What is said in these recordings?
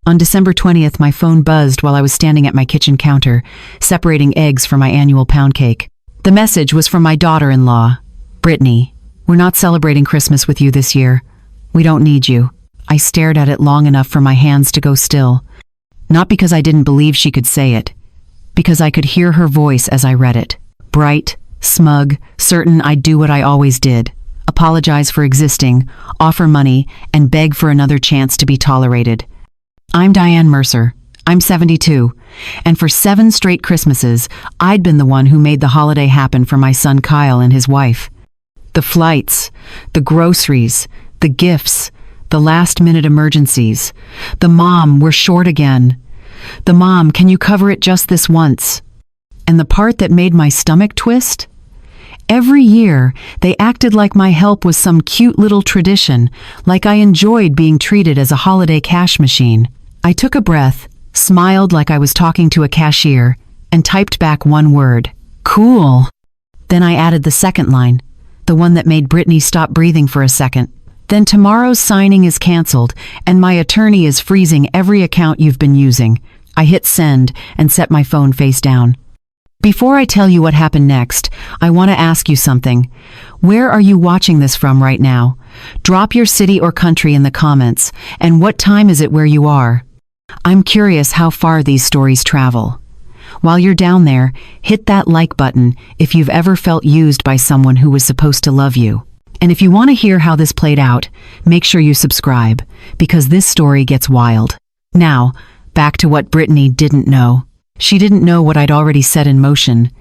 On December 20th, my phone buzzed while I was standing at my kitchen counter, separating eggs for my annual pound cake. The message was from my daughter-in-law. "Brittany, we're not celebrating Christmas with you this year. We don't need you." I stared at it long enough for my hands to go still. Not because I didn't believe she could say it, because I could hear her voice as I read it. Bright, smug, certain I'd do what I always did. Apologize for existing, offer money, and beg for another chance to be tolerated. I'm Diane Mercer. I'm 72, and for 7 straight Christmases, I'd been the one who made the holiday happen for my son Kyle and his wife. The flights, the groceries, the gifts, the last-minute emergencies. The "Mom, we're short again." The "Mom, can you cover it just this once?" And the part that made my stomach twist? Every year, they acted like my help was some cute little tradition, like I enjoyed being treated as a holiday cash machine. I took a breath, smiled like I was talking to a cashier, and typed back one word: "Cool." Then I added the second line, the one that made Brittany stop breathing for a second. "Then tomorrow's signing is canceled, and my attorney is freezing every account you've been using." I hit send and set my phone face down. Before I tell you what happened next, I want to ask you something. Where are you watching this from right now? Drop your city or country in the comments, and what time is it where you are? I'm curious how far these stories travel. While you're down there, hit that like button if you've ever felt used by someone who was supposed to love you. And if you want to hear how this played out, make sure you subscribe, because this story gets wild. Now, back to what Brittany didn't know. She didn't know what I'd already set in motion,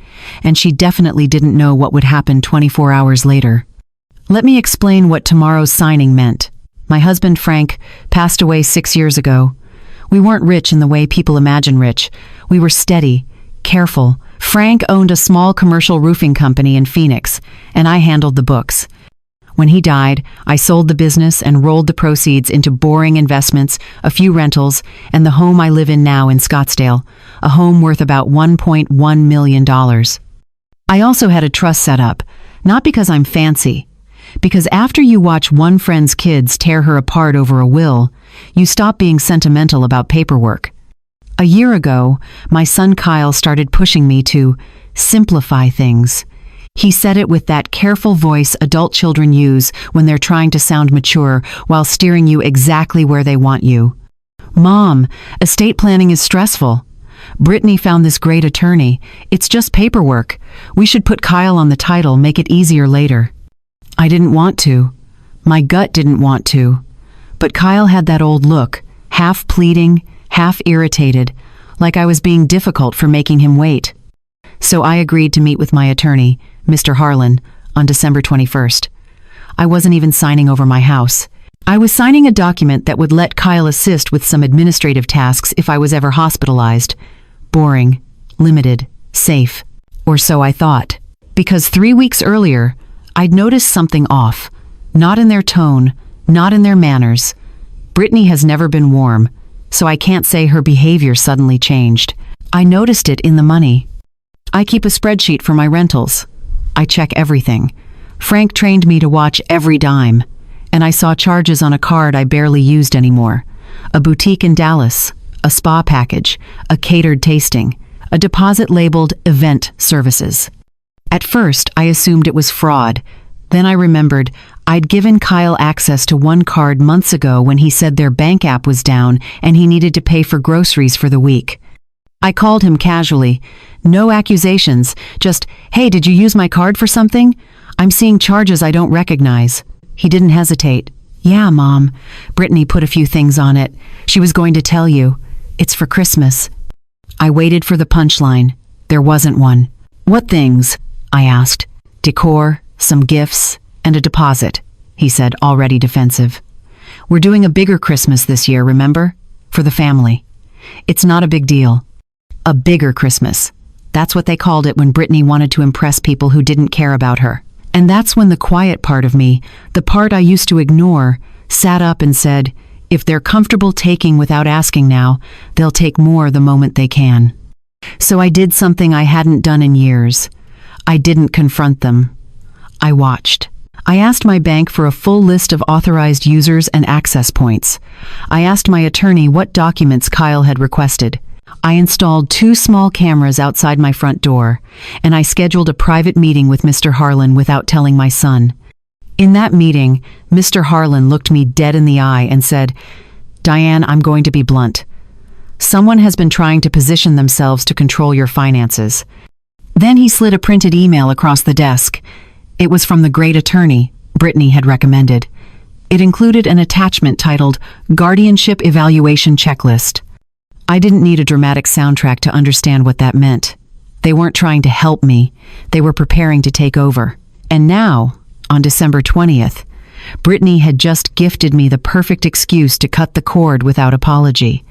and she definitely didn't know what would happen 24 hours later. Let me explain what tomorrow's signing meant. My husband, Frank, passed away 6 years ago. We weren't rich in the way people imagine rich. We were steady, careful. Frank owned a small commercial roofing company in Phoenix, and I handled the books. When he died, I sold the business and rolled the proceeds into boring investments, a few rentals, and the home I live in now in Scottsdale, a home worth about $1.1 million. I also had a trust set up, not because I'm fancy, because after you watch one friend's kids tear her apart over a will, you stop being sentimental about paperwork. A year ago, my son Kyle started pushing me to simplify things. He said it with that careful voice adult children use when they're trying to sound mature while steering you exactly where they want you. "Mom, estate planning is stressful. Brittany found this great attorney. It's just paperwork. We should put Kyle on the title, make it easier later." I didn't want to. My gut didn't want to. But Kyle had that old look, half pleading, half irritated, like I was being difficult for making him wait. So I agreed to meet with my attorney, Mr. Harlan, on December 21st. I wasn't even signing over my house. I was signing a document that would let Kyle assist with some administrative tasks if I was ever hospitalized. Boring, limited, safe, or so I thought. Because 3 weeks earlier, I'd noticed something off. Not in their tone, not in their manners. Brittany has never been warm, so I can't say her behavior suddenly changed. I noticed it in the money. I keep a spreadsheet for my rentals. I check everything. Frank trained me to watch every dime, and I saw charges on a card I barely used anymore. A boutique in Dallas, a spa package, a catered tasting, a deposit labeled event services. At first, I assumed it was fraud. Then I remembered I'd given Kyle access to one card months ago when he said their bank app was down and he needed to pay for groceries for the week. I called him casually. No accusations, just, "Hey, did you use my card for something? I'm seeing charges I don't recognize." He didn't hesitate. "Yeah, Mom. Brittany put a few things on it. She was going to tell you. It's for Christmas." I waited for the punchline. There wasn't one. "What things?" I asked. "Decor, some gifts, and a deposit," he said, already defensive. "We're doing a bigger Christmas this year, remember? For the family. It's not a big deal." A bigger Christmas. That's what they called it when Brittany wanted to impress people who didn't care about her. And that's when the quiet part of me, the part I used to ignore, sat up and said, if they're comfortable taking without asking now, they'll take more the moment they can. So I did something I hadn't done in years. I didn't confront them. I watched. I asked my bank for a full list of authorized users and access points. I asked my attorney what documents Kyle had requested. I installed 2 small cameras outside my front door, and I scheduled a private meeting with Mr. Harlan without telling my son. In that meeting, Mr. Harlan looked me dead in the eye and said, "Diane, I'm going to be blunt. Someone has been trying to position themselves to control your finances." Then he slid a printed email across the desk. It was from the great attorney Brittany had recommended. It included an attachment titled Guardianship Evaluation Checklist. I didn't need a dramatic soundtrack to understand what that meant. They weren't trying to help me. They were preparing to take over. And now, on December 20th, Brittany had just gifted me the perfect excuse to cut the cord without apology.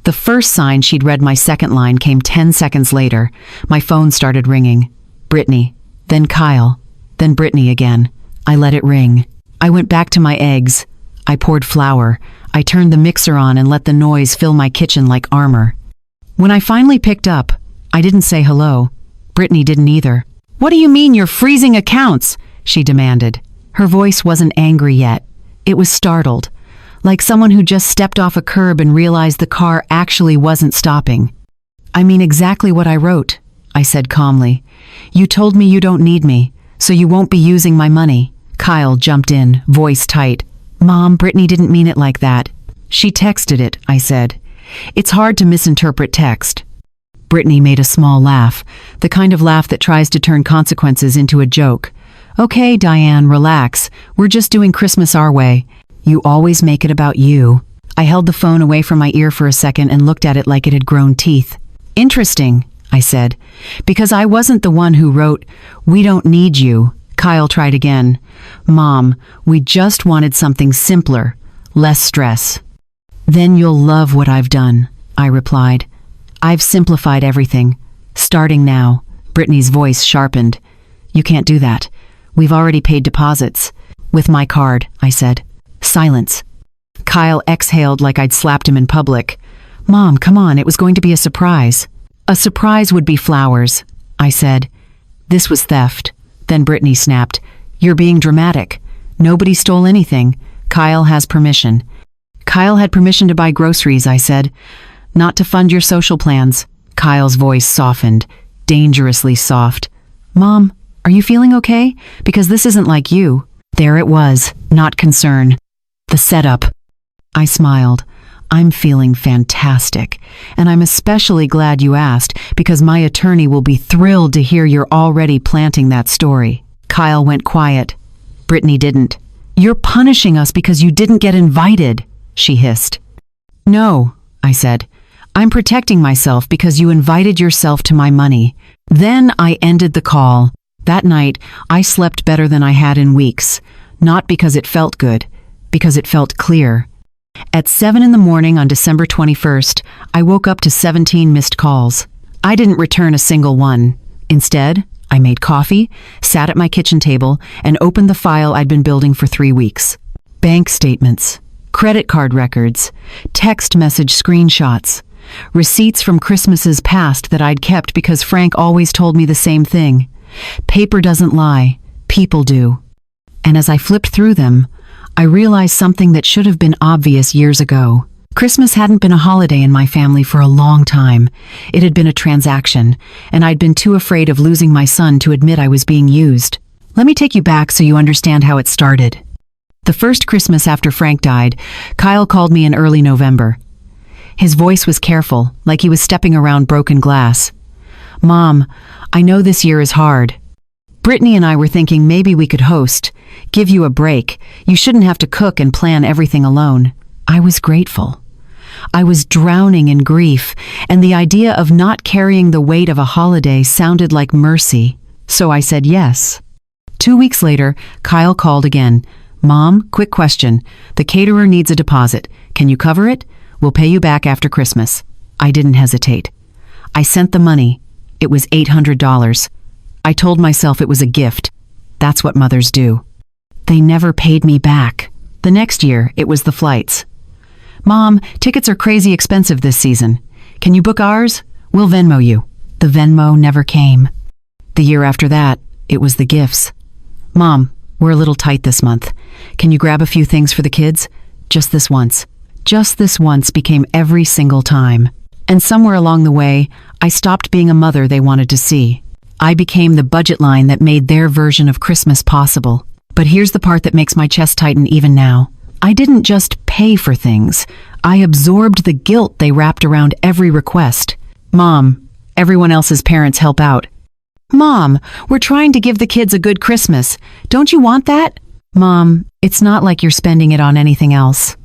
The first sign she'd read my second line came 10 seconds later. My phone started ringing. Brittany, then Kyle, then Brittany again. I let it ring. I went back to my eggs. I poured flour. I turned the mixer on and let the noise fill my kitchen like armor. When I finally picked up, I didn't say hello. Brittany didn't either. "What do you mean you're freezing accounts?" she demanded. Her voice wasn't angry yet. It was startled, like someone who just stepped off a curb and realized the car actually wasn't stopping. "I mean exactly what I wrote," I said calmly. "You told me you don't need me, so you won't be using my money." Kyle jumped in, voice tight. "Mom, Brittany didn't mean it like that. She texted it," I said. "It's hard to misinterpret text." Brittany made a small laugh, the kind of laugh that tries to turn consequences into a joke. "Okay, Diane, relax. We're just doing Christmas our way. You always make it about you." I held the phone away from my ear for a second and looked at it like it had grown teeth. "Interesting," I said, "because I wasn't the one who wrote, 'We don't need you.'" Kyle tried again. "Mom, we just wanted something simpler, less stress." "Then you'll love what I've done," I replied. "I've simplified everything. Starting now." Brittany's voice sharpened. "You can't do that. We've already paid deposits." "With my card," I said. Silence. Kyle exhaled like I'd slapped him in public. "Mom, come on, it was going to be a surprise." "A surprise would be flowers," I said. This was theft. Then Brittany snapped, "You're being dramatic. Nobody stole anything. Kyle has permission." "Kyle had permission to buy groceries," I said. "Not to fund your social plans." Kyle's voice softened, dangerously soft. "Mom, are you feeling okay? Because this isn't like you." There it was, not concern. The setup. I smiled. "I'm feeling fantastic, and I'm especially glad you asked because my attorney will be thrilled to hear you're already planting that story." Kyle went quiet. Brittany didn't. "You're punishing us because you didn't get invited," she hissed. "No," I said. "I'm protecting myself because you invited yourself to my money." Then I ended the call. That night, I slept better than I had in weeks. Not because it felt good, because it felt clear. At 7 in the morning on December 21st, I woke up to 17 missed calls. I didn't return a single one. Instead, I made coffee, sat at my kitchen table, and opened the file I'd been building for 3 weeks. Bank statements, credit card records, text message screenshots, receipts from Christmases past that I'd kept because Frank always told me the same thing. Paper doesn't lie, people do. And as I flipped through them, I realized something that should have been obvious years ago. Christmas hadn't been a holiday in my family for a long time. It had been a transaction, and I'd been too afraid of losing my son to admit I was being used. Let me take you back so you understand how it started. The first Christmas after Frank died, Kyle called me in early November. His voice was careful, like he was stepping around broken glass. "Mom, I know this year is hard. Brittany and I were thinking maybe we could host, give you a break. You shouldn't have to cook and plan everything alone." I was grateful. I was drowning in grief, and the idea of not carrying the weight of a holiday sounded like mercy, so I said yes. 2 weeks later, Kyle called again. "Mom, quick question. The caterer needs a deposit. Can you cover it? We'll pay you back after Christmas." I didn't hesitate. I sent the money. It was $800. I told myself it was a gift. That's what mothers do. They never paid me back. The next year, it was the flights. "Mom, tickets are crazy expensive this season. Can you book ours? We'll Venmo you." The Venmo never came. The year after that, it was the gifts. "Mom, We're a little tight this month. Can you grab a few things for the kids? Just this once. Just this once became every single time. And somewhere along the way, I stopped being a mother they wanted to see. I became the budget line that made their version of Christmas possible. But here's the part that makes my chest tighten even now. I didn't just pay for things. I absorbed the guilt they wrapped around every request. Mom, everyone else's parents help out. Mom, we're trying to give the kids a good Christmas. Don't you want that? Mom, it's not like you're spending it on anything else.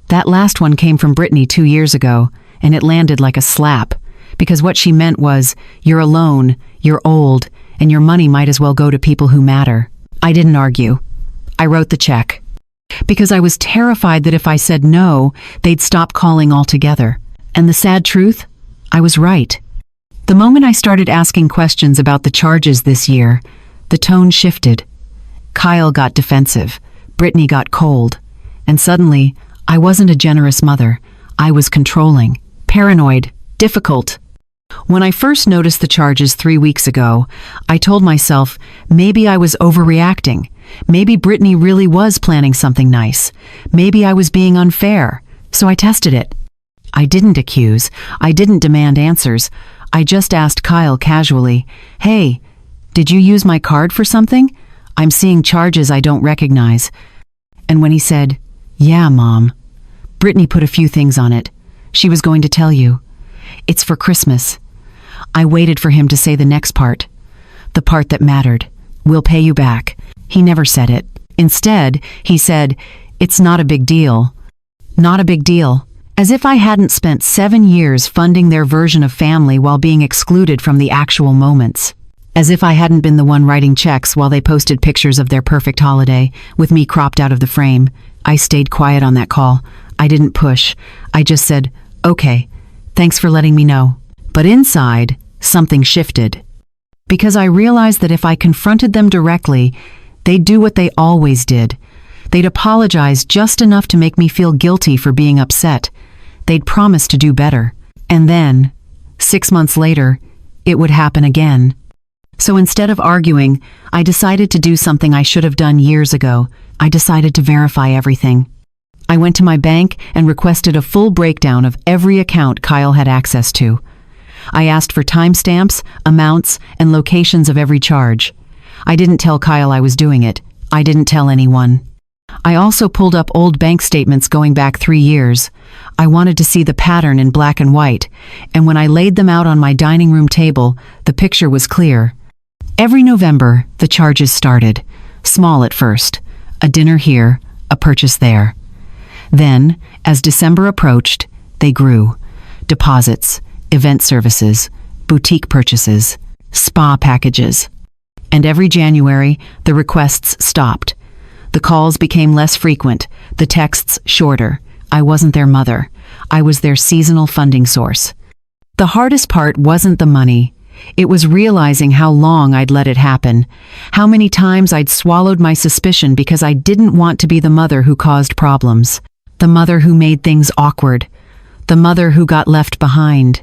That last one came from Brittany 2 years ago, and it landed like a slap. Because what she meant was, you're alone, you're old, and your money might as well go to people who matter. I didn't argue. I wrote the check. Because I was terrified that if I said no, they'd stop calling altogether. And the sad truth? I was right. The moment I started asking questions about the charges this year, the tone shifted. Kyle got defensive, Brittany got cold, and suddenly, I wasn't a generous mother. I was controlling, paranoid, difficult. When I first noticed the charges 3 weeks ago, I told myself maybe I was overreacting. Maybe Brittany really was planning something nice. Maybe I was being unfair. So I tested it. I didn't accuse. I didn't demand answers. I just asked Kyle casually, "Hey, did you use my card for something? I'm seeing charges I don't recognize." And when he said, "Yeah, Mom," Brittany put a few things on it. She was going to tell you. "It's for Christmas." I waited for him to say the next part. The part that mattered. "We'll pay you back." He never said it. Instead, he said, "It's not a big deal." Not a big deal. As if I hadn't spent 7 years funding their version of family while being excluded from the actual moments. As if I hadn't been the one writing checks while they posted pictures of their perfect holiday, with me cropped out of the frame. I stayed quiet on that call. I didn't push. I just said, "Okay, thanks for letting me know." But inside, something shifted. Because I realized that if I confronted them directly, they'd do what they always did. They'd apologize just enough to make me feel guilty for being upset. They'd promise to do better. And then, 6 months later, it would happen again. So instead of arguing, I decided to do something I should have done years ago. I decided to verify everything. I went to my bank and requested a full breakdown of every account Kyle had access to. I asked for timestamps, amounts, and locations of every charge. I didn't tell Kyle I was doing it. I didn't tell anyone. I also pulled up old bank statements going back 3 years. I wanted to see the pattern in black and white, and when I laid them out on my dining room table, the picture was clear. Every November, the charges started. Small at first. A dinner here, a purchase there. Then, as December approached, they grew. Deposits, event services, boutique purchases, spa packages. And every January, the requests stopped. The calls became less frequent, the texts shorter. I wasn't their mother. I was their seasonal funding source. The hardest part wasn't the money. It was realizing how long I'd let it happen, how many times I'd swallowed my suspicion because I didn't want to be the mother who caused problems, the mother who made things awkward, the mother who got left behind.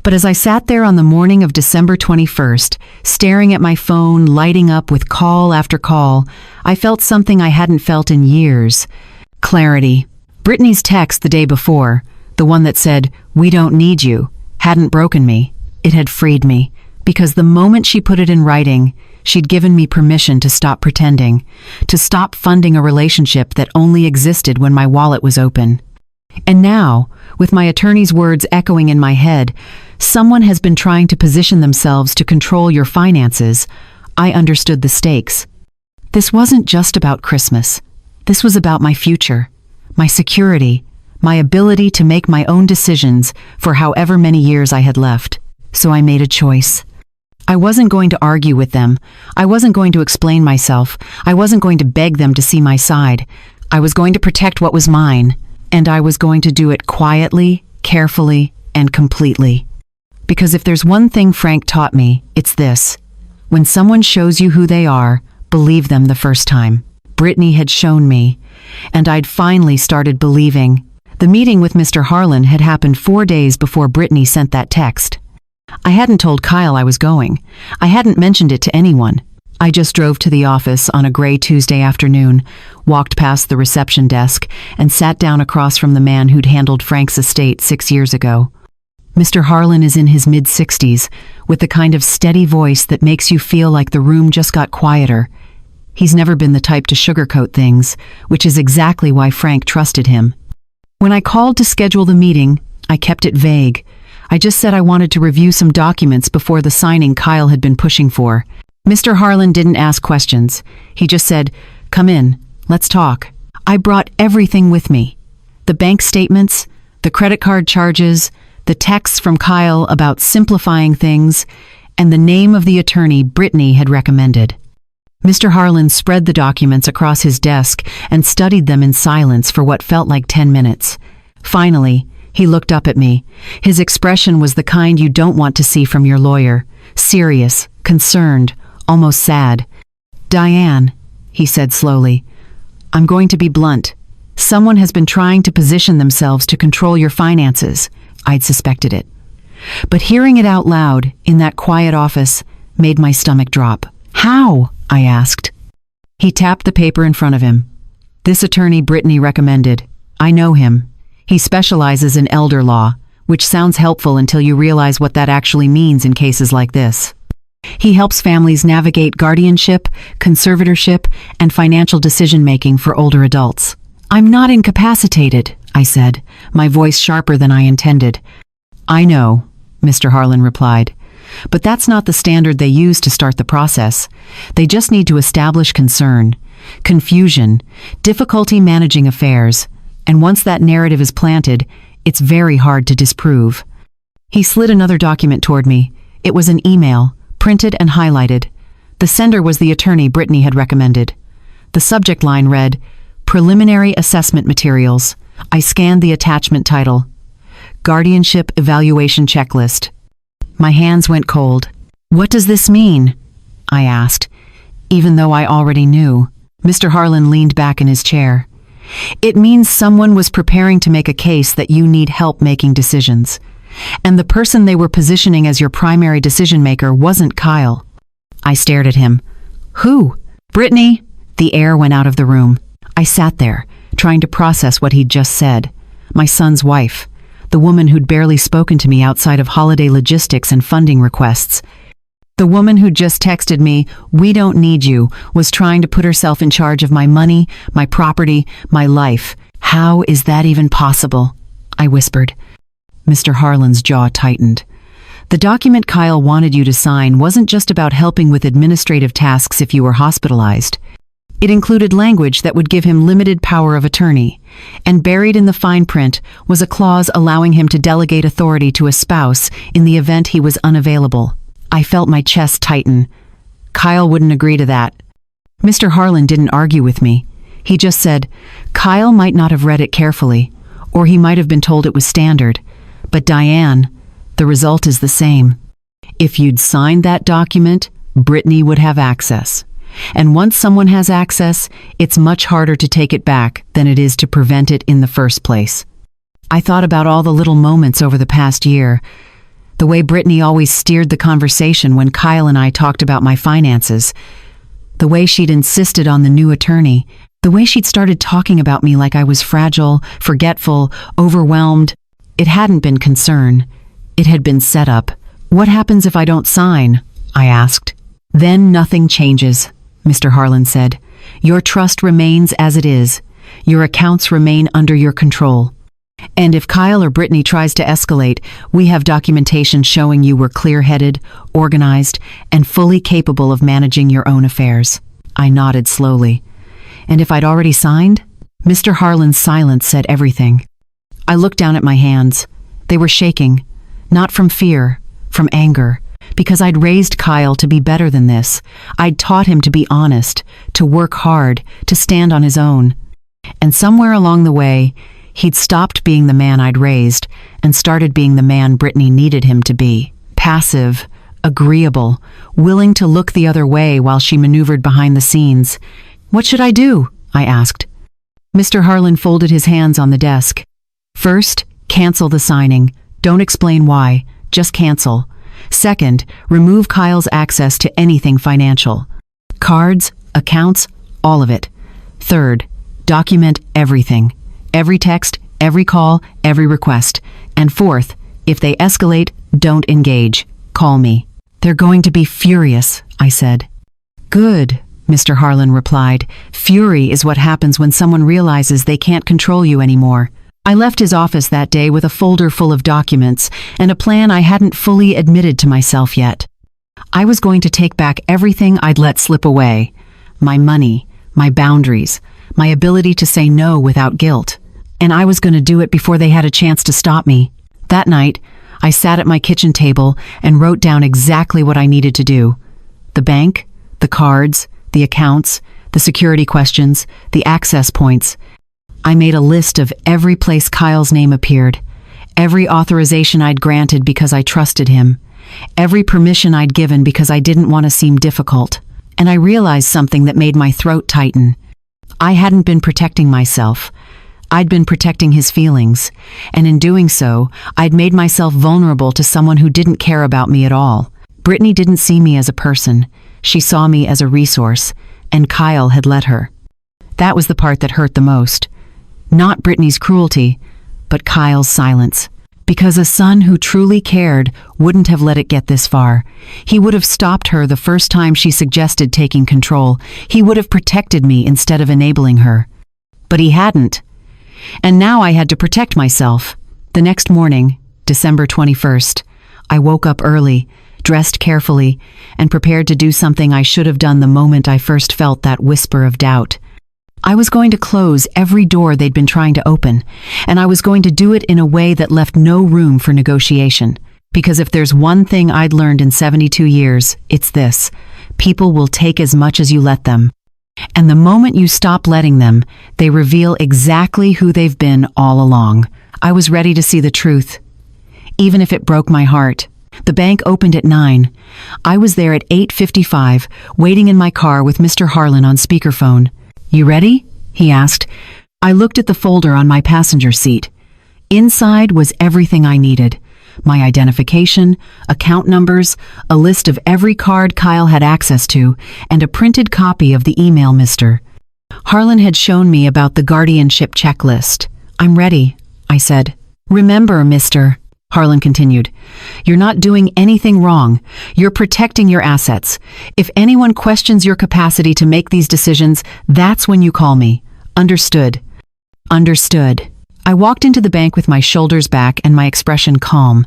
But as I sat there on the morning of December 21st, staring at my phone lighting up with call after call, I felt something I hadn't felt in years. Clarity. Brittany's text the day before, the one that said, "We don't need you," hadn't broken me. It had freed me. Because the moment she put it in writing, she'd given me permission to stop pretending, to stop funding a relationship that only existed when my wallet was open. And now, with my attorney's words echoing in my head, someone has been trying to position themselves to control your finances. I understood the stakes. This wasn't just about Christmas. This was about my future, my security, my ability to make my own decisions for however many years I had left. So I made a choice. I wasn't going to argue with them. I wasn't going to explain myself. I wasn't going to beg them to see my side. I was going to protect what was mine. And I was going to do it quietly, carefully, and completely. Because if there's one thing Frank taught me, it's this. When someone shows you who they are, believe them the first time. Brittany had shown me, and I'd finally started believing. The meeting with Mr. Harlan had happened 4 days before Brittany sent that text. I hadn't told Kyle I was going. I hadn't mentioned it to anyone. I just drove to the office on a gray Tuesday afternoon, walked past the reception desk, and sat down across from the man who'd handled Frank's estate 6 years ago. Mr. Harlan is in his mid-60s, with the kind of steady voice that makes you feel like the room just got quieter. He's never been the type to sugarcoat things, which is exactly why Frank trusted him. When I called to schedule the meeting, I kept it vague. I just said I wanted to review some documents before the signing Kyle had been pushing for. Mr. Harlan didn't ask questions. He just said, "Come in, let's talk." I brought everything with me. The bank statements, the credit card charges, the texts from Kyle about simplifying things, and the name of the attorney Brittany had recommended. Mr. Harlan spread the documents across his desk and studied them in silence for what felt like 10 minutes. Finally, he looked up at me. His expression was the kind you don't want to see from your lawyer. Serious, concerned, almost sad. "Diane," he said slowly, "I'm going to be blunt. Someone has been trying to position themselves to control your finances." I'd suspected it. But hearing it out loud, in that quiet office, made my stomach drop. "How?" I asked. He tapped the paper in front of him. "This attorney Brittany recommended. I know him. He specializes in elder law, which sounds helpful until you realize what that actually means in cases like this. He helps families navigate guardianship, conservatorship, and financial decision-making for older adults." "I'm not incapacitated," I said, my voice sharper than I intended. "I know," Mr. Harlan replied, "but that's not the standard they use to start the process. They just need to establish concern, confusion, difficulty managing affairs, and once that narrative is planted, it's very hard to disprove." He slid another document toward me. It was an email, printed and highlighted. The sender was the attorney Brittany had recommended. The subject line read, "Preliminary Assessment Materials." I scanned the attachment title, "Guardianship Evaluation Checklist." My hands went cold. "What does this mean?" I asked, even though I already knew. Mr. Harlan leaned back in his chair. "It means someone was preparing to make a case that you need help making decisions. And the person they were positioning as your primary decision maker wasn't Kyle." I stared at him. "Who?" "Brittany." The air went out of the room. I sat there, trying to process what he'd just said. My son's wife, the woman who'd barely spoken to me outside of holiday logistics and funding requests. The woman who'd just texted me, "We don't need you," was trying to put herself in charge of my money, my property, my life. "How is that even possible?" I whispered. Mr. Harlan's jaw tightened. "The document Kyle wanted you to sign wasn't just about helping with administrative tasks if you were hospitalized. It included language that would give him limited power of attorney, and buried in the fine print was a clause allowing him to delegate authority to a spouse in the event he was unavailable." I felt my chest tighten. Kyle wouldn't agree to that. Mr. Harlan didn't argue with me. He just said, "Kyle might not have read it carefully, or he might have been told it was standard. But Diane, the result is the same. If you'd signed that document, Brittany would have access. And once someone has access, it's much harder to take it back than it is to prevent it in the first place." I thought about all the little moments over the past year. The way Brittany always steered the conversation when Kyle and I talked about my finances. The way she'd insisted on the new attorney. The way she'd started talking about me like I was fragile, forgetful, overwhelmed. It hadn't been concern. It had been set up. "What happens if I don't sign?" I asked. "Then nothing changes," Mr. Harlan said. "Your trust remains as it is. Your accounts remain under your control. And if Kyle or Brittany tries to escalate, we have documentation showing you were clear-headed, organized, and fully capable of managing your own affairs." I nodded slowly. "And if I'd already signed?" Mr. Harlan's silence said everything. I looked down at my hands. They were shaking, not from fear, from anger, because I'd raised Kyle to be better than this. I'd taught him to be honest, to work hard, to stand on his own. And somewhere along the way, he'd stopped being the man I'd raised and started being the man Brittany needed him to be. Passive, agreeable, willing to look the other way while she maneuvered behind the scenes. "What should I do?" I asked. Mr. Harlan folded his hands on the desk. "First, cancel the signing. Don't explain why. Just cancel. Second, remove Kyle's access to anything financial. Cards, accounts, all of it. Third, document everything. Every text, every call, every request. And fourth, if they escalate, don't engage. Call me. They're going to be furious, I said. Good, Mr. Harlan replied. Fury is what happens when someone realizes they can't control you anymore. I left his office that day with a folder full of documents and a plan I hadn't fully admitted to myself yet. I was going to take back everything I'd let slip away. My money, my boundaries, my ability to say no without guilt. And I was going to do it before they had a chance to stop me. That night, I sat at my kitchen table and wrote down exactly what I needed to do. The bank, the cards, the accounts, the security questions, the access points. I made a list of every place Kyle's name appeared, every authorization I'd granted because I trusted him, every permission I'd given because I didn't want to seem difficult. And I realized something that made my throat tighten. I hadn't been protecting myself. I'd been protecting his feelings, and in doing so, I'd made myself vulnerable to someone who didn't care about me at all. Brittany didn't see me as a person. She saw me as a resource, and Kyle had let her. That was the part that hurt the most. Not Brittany's cruelty, but Kyle's silence. Because a son who truly cared wouldn't have let it get this far. He would have stopped her the first time she suggested taking control. He would have protected me instead of enabling her. But he hadn't. And now I had to protect myself. The next morning, December 21st, I woke up early, dressed carefully, and prepared to do something I should have done the moment I first felt that whisper of doubt. I was going to close every door they'd been trying to open, and I was going to do it in a way that left no room for negotiation. Because if there's one thing I'd learned in 72 years, it's this: people will take as much as you let them. And the moment you stop letting them, they reveal exactly who they've been all along. I was ready to see the truth, even if it broke my heart. The bank opened at 9. I was there at 8:55, waiting in my car with Mr. Harlan on speakerphone. "You ready?" he asked. I looked at the folder on my passenger seat. Inside was everything I needed. My identification, account numbers, a list of every card Kyle had access to, and a printed copy of the email Mr. Harlan had shown me about the guardianship checklist. "I'm ready," I said. "Remember, Mr. Harlan continued, "you're not doing anything wrong. You're protecting your assets. If anyone questions your capacity to make these decisions, that's when you call me. Understood?" Understood. I walked into the bank with my shoulders back and my expression calm.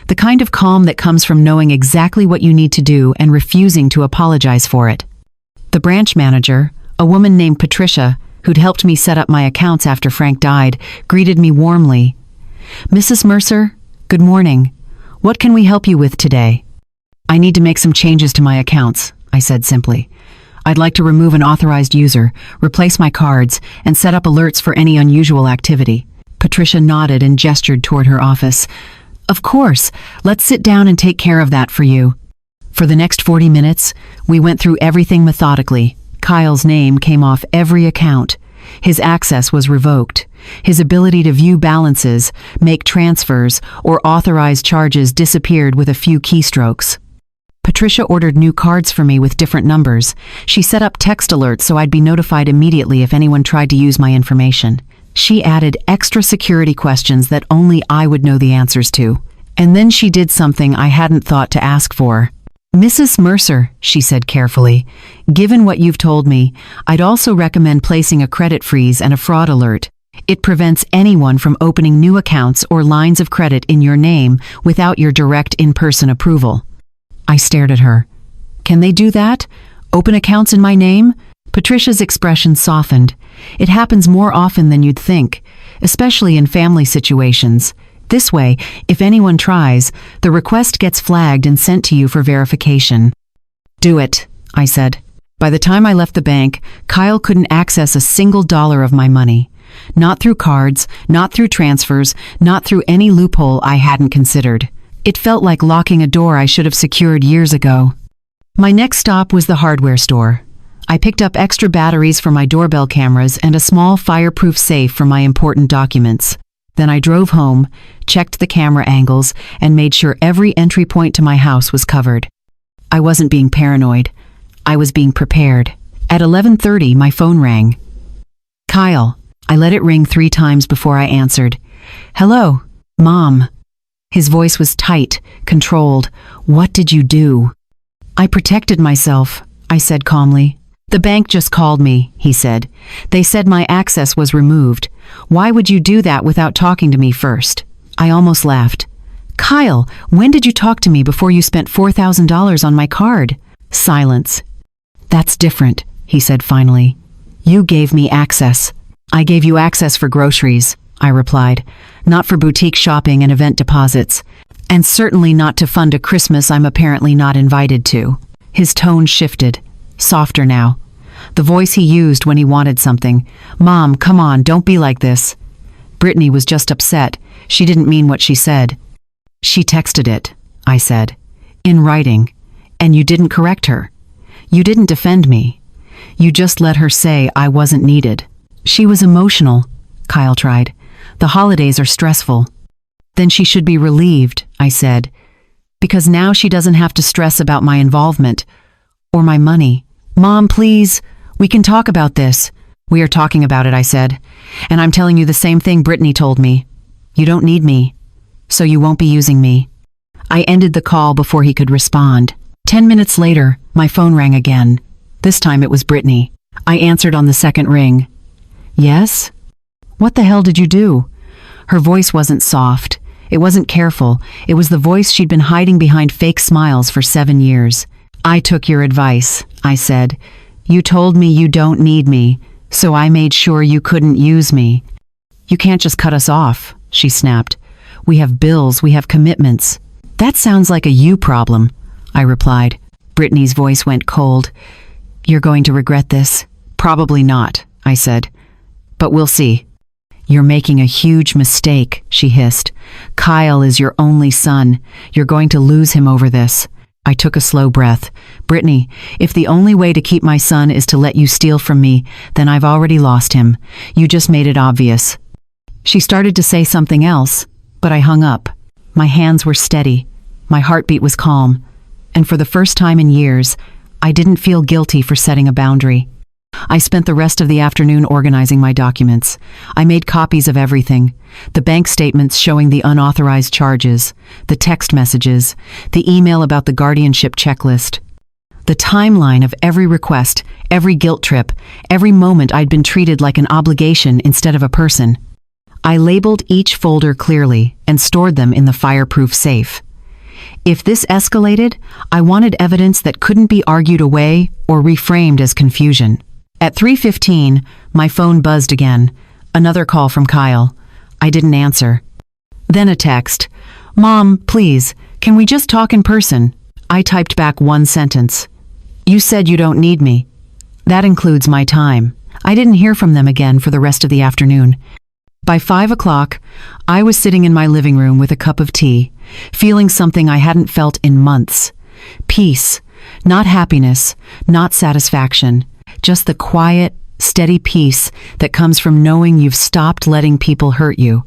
The kind of calm that comes from knowing exactly what you need to do and refusing to apologize for it. The branch manager, a woman named Patricia, who'd helped me set up my accounts after Frank died, greeted me warmly. "Mrs. Mercer, good morning. What can we help you with today?" "I need to make some changes to my accounts," I said simply. "I'd like to remove an authorized user, replace my cards, and set up alerts for any unusual activity." Patricia nodded and gestured toward her office. "Of course, let's sit down and take care of that for you." For the next 40 minutes, we went through everything methodically. Kyle's name came off every account. His access was revoked. His ability to view balances, make transfers, or authorize charges disappeared with a few keystrokes. Patricia ordered new cards for me with different numbers. She set up text alerts so I'd be notified immediately if anyone tried to use my information. She added extra security questions that only I would know the answers to. And then she did something I hadn't thought to ask for. "Mrs. Mercer," she said carefully, "given what you've told me, I'd also recommend placing a credit freeze and a fraud alert. It prevents anyone from opening new accounts or lines of credit in your name without your direct in-person approval." I stared at her. "Can they do that? Open accounts in my name?" Patricia's expression softened. "It happens more often than you'd think, especially in family situations. This way, if anyone tries, the request gets flagged and sent to you for verification." "Do it," I said. By the time I left the bank, Kyle couldn't access a single dollar of my money. Not through cards, not through transfers, not through any loophole I hadn't considered. It felt like locking a door I should have secured years ago. My next stop was the hardware store. I picked up extra batteries for my doorbell cameras and a small fireproof safe for my important documents. Then I drove home, checked the camera angles, and made sure every entry point to my house was covered. I wasn't being paranoid. I was being prepared. At 11:30, my phone rang. Kyle. I let it ring 3 times before I answered. Hello, Mom. His voice was tight, controlled. What did you do? I protected myself, I said calmly. The bank just called me, he said. They said my access was removed. Why would you do that without talking to me first? I almost laughed. Kyle, when did you talk to me before you spent $4,000 on my card? Silence. That's different, he said finally. You gave me access. I gave you access for groceries, I replied. Not for boutique shopping and event deposits. And certainly not to fund a Christmas I'm apparently not invited to. His tone shifted. Softer now. The voice he used when he wanted something. Mom, come on, don't be like this. Brittany was just upset. She didn't mean what she said. She texted it, I said. In writing. And you didn't correct her. You didn't defend me. You just let her say I wasn't needed. She was emotional, Kyle tried. The holidays are stressful. Then she should be relieved, I said. Because now she doesn't have to stress about my involvement. Or my money. Mom, please, we can talk about this. We are talking about it, I said. And I'm telling you the same thing Brittany told me. You don't need me. So you won't be using me. I ended the call before he could respond. 10 minutes later, my phone rang again. This time it was Brittany. I answered on the second ring. Yes? What the hell did you do? Her voice wasn't soft. It wasn't careful. It was the voice she'd been hiding behind fake smiles for 7 years. I took your advice, I said. You told me you don't need me, so I made sure you couldn't use me. You can't just cut us off, she snapped. We have bills, we have commitments. That sounds like a you problem, I replied. Brittany's voice went cold. You're going to regret this. Probably not, I said. But we'll see. You're making a huge mistake, she hissed. Kyle is your only son. You're going to lose him over this. I took a slow breath. Brittany, if the only way to keep my son is to let you steal from me, then I've already lost him. You just made it obvious. She started to say something else, but I hung up. My hands were steady. My heartbeat was calm. And for the first time in years, I didn't feel guilty for setting a boundary. I spent the rest of the afternoon organizing my documents. I made copies of everything. The bank statements showing the unauthorized charges, the text messages, the email about the guardianship checklist, the timeline of every request, every guilt trip, every moment I'd been treated like an obligation instead of a person. I labeled each folder clearly and stored them in the fireproof safe. If this escalated, I wanted evidence that couldn't be argued away or reframed as confusion. At 3:15, my phone buzzed again. Another call from Kyle. I didn't answer. Then a text. Mom, please, can we just talk in person? I typed back one sentence. You said you don't need me. That includes my time. I didn't hear from them again for the rest of the afternoon. By 5 o'clock, I was sitting in my living room with a cup of tea, feeling something I hadn't felt in months. Peace. Not happiness, not satisfaction. Just the quiet, steady peace that comes from knowing you've stopped letting people hurt you.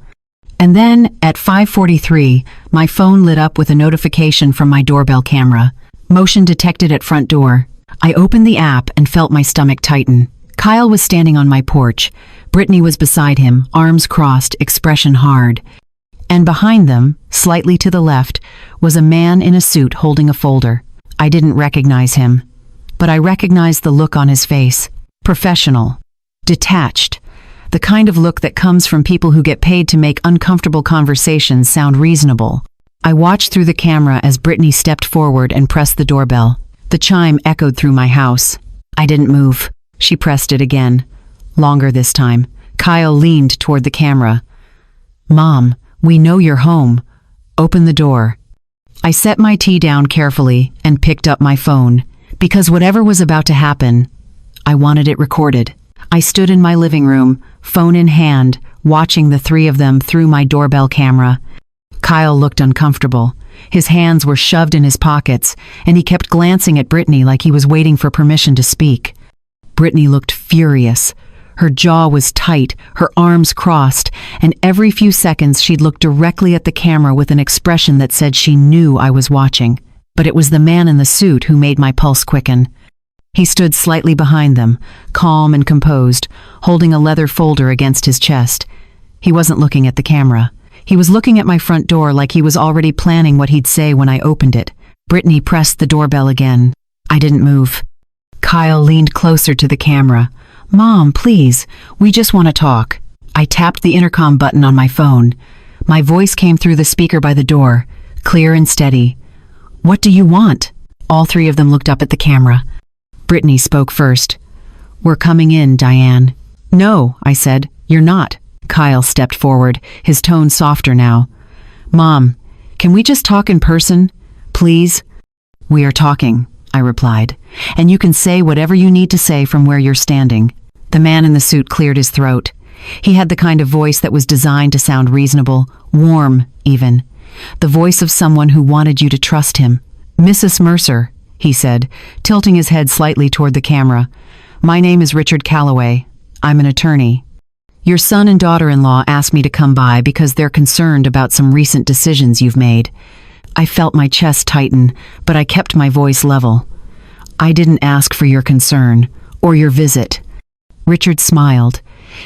And then, at 5:43, my phone lit up with a notification from my doorbell camera. Motion detected at front door. I opened the app and felt my stomach tighten. Kyle was standing on my porch. Brittany was beside him, arms crossed, expression hard. And behind them, slightly to the left, was a man in a suit holding a folder. I didn't recognize him. But I recognized the look on his face. Professional. Detached. The kind of look that comes from people who get paid to make uncomfortable conversations sound reasonable. I watched through the camera as Brittany stepped forward and pressed the doorbell. The chime echoed through my house. I didn't move. She pressed it again. Longer this time. Kyle leaned toward the camera. Mom, we know you're home. Open the door. I set my tea down carefully and picked up my phone. Because whatever was about to happen, I wanted it recorded. I stood in my living room, phone in hand, watching the 3 of them through my doorbell camera. Kyle looked uncomfortable. His hands were shoved in his pockets, and he kept glancing at Brittany like he was waiting for permission to speak. Brittany looked furious. Her jaw was tight, her arms crossed, and every few seconds she'd look directly at the camera with an expression that said she knew I was watching. But it was the man in the suit who made my pulse quicken. He stood slightly behind them, calm and composed, holding a leather folder against his chest. He wasn't looking at the camera. He was looking at my front door like he was already planning what he'd say when I opened it. Brittany pressed the doorbell again. I didn't move. Kyle leaned closer to the camera. "Mom, please, we just want to talk." I tapped the intercom button on my phone. My voice came through the speaker by the door, clear and steady. "What do you want?" All three of them looked up at the camera. Brittany spoke first. "We're coming in, Diane." "No," I said. "You're not." Kyle stepped forward, his tone softer now. "Mom, can we just talk in person, please?" "We are talking," I replied, "and you can say whatever you need to say from where you're standing." The man in the suit cleared his throat. He had the kind of voice that was designed to sound reasonable, warm even. The voice of someone who wanted you to trust him. "Mrs. Mercer," he said, tilting his head slightly toward the camera. "My name is Richard Calloway. I'm an attorney. Your son and daughter-in-law asked me to come by because they're concerned about some recent decisions you've made." I felt my chest tighten, but I kept my voice level. "I didn't ask for your concern, or your visit." Richard smiled.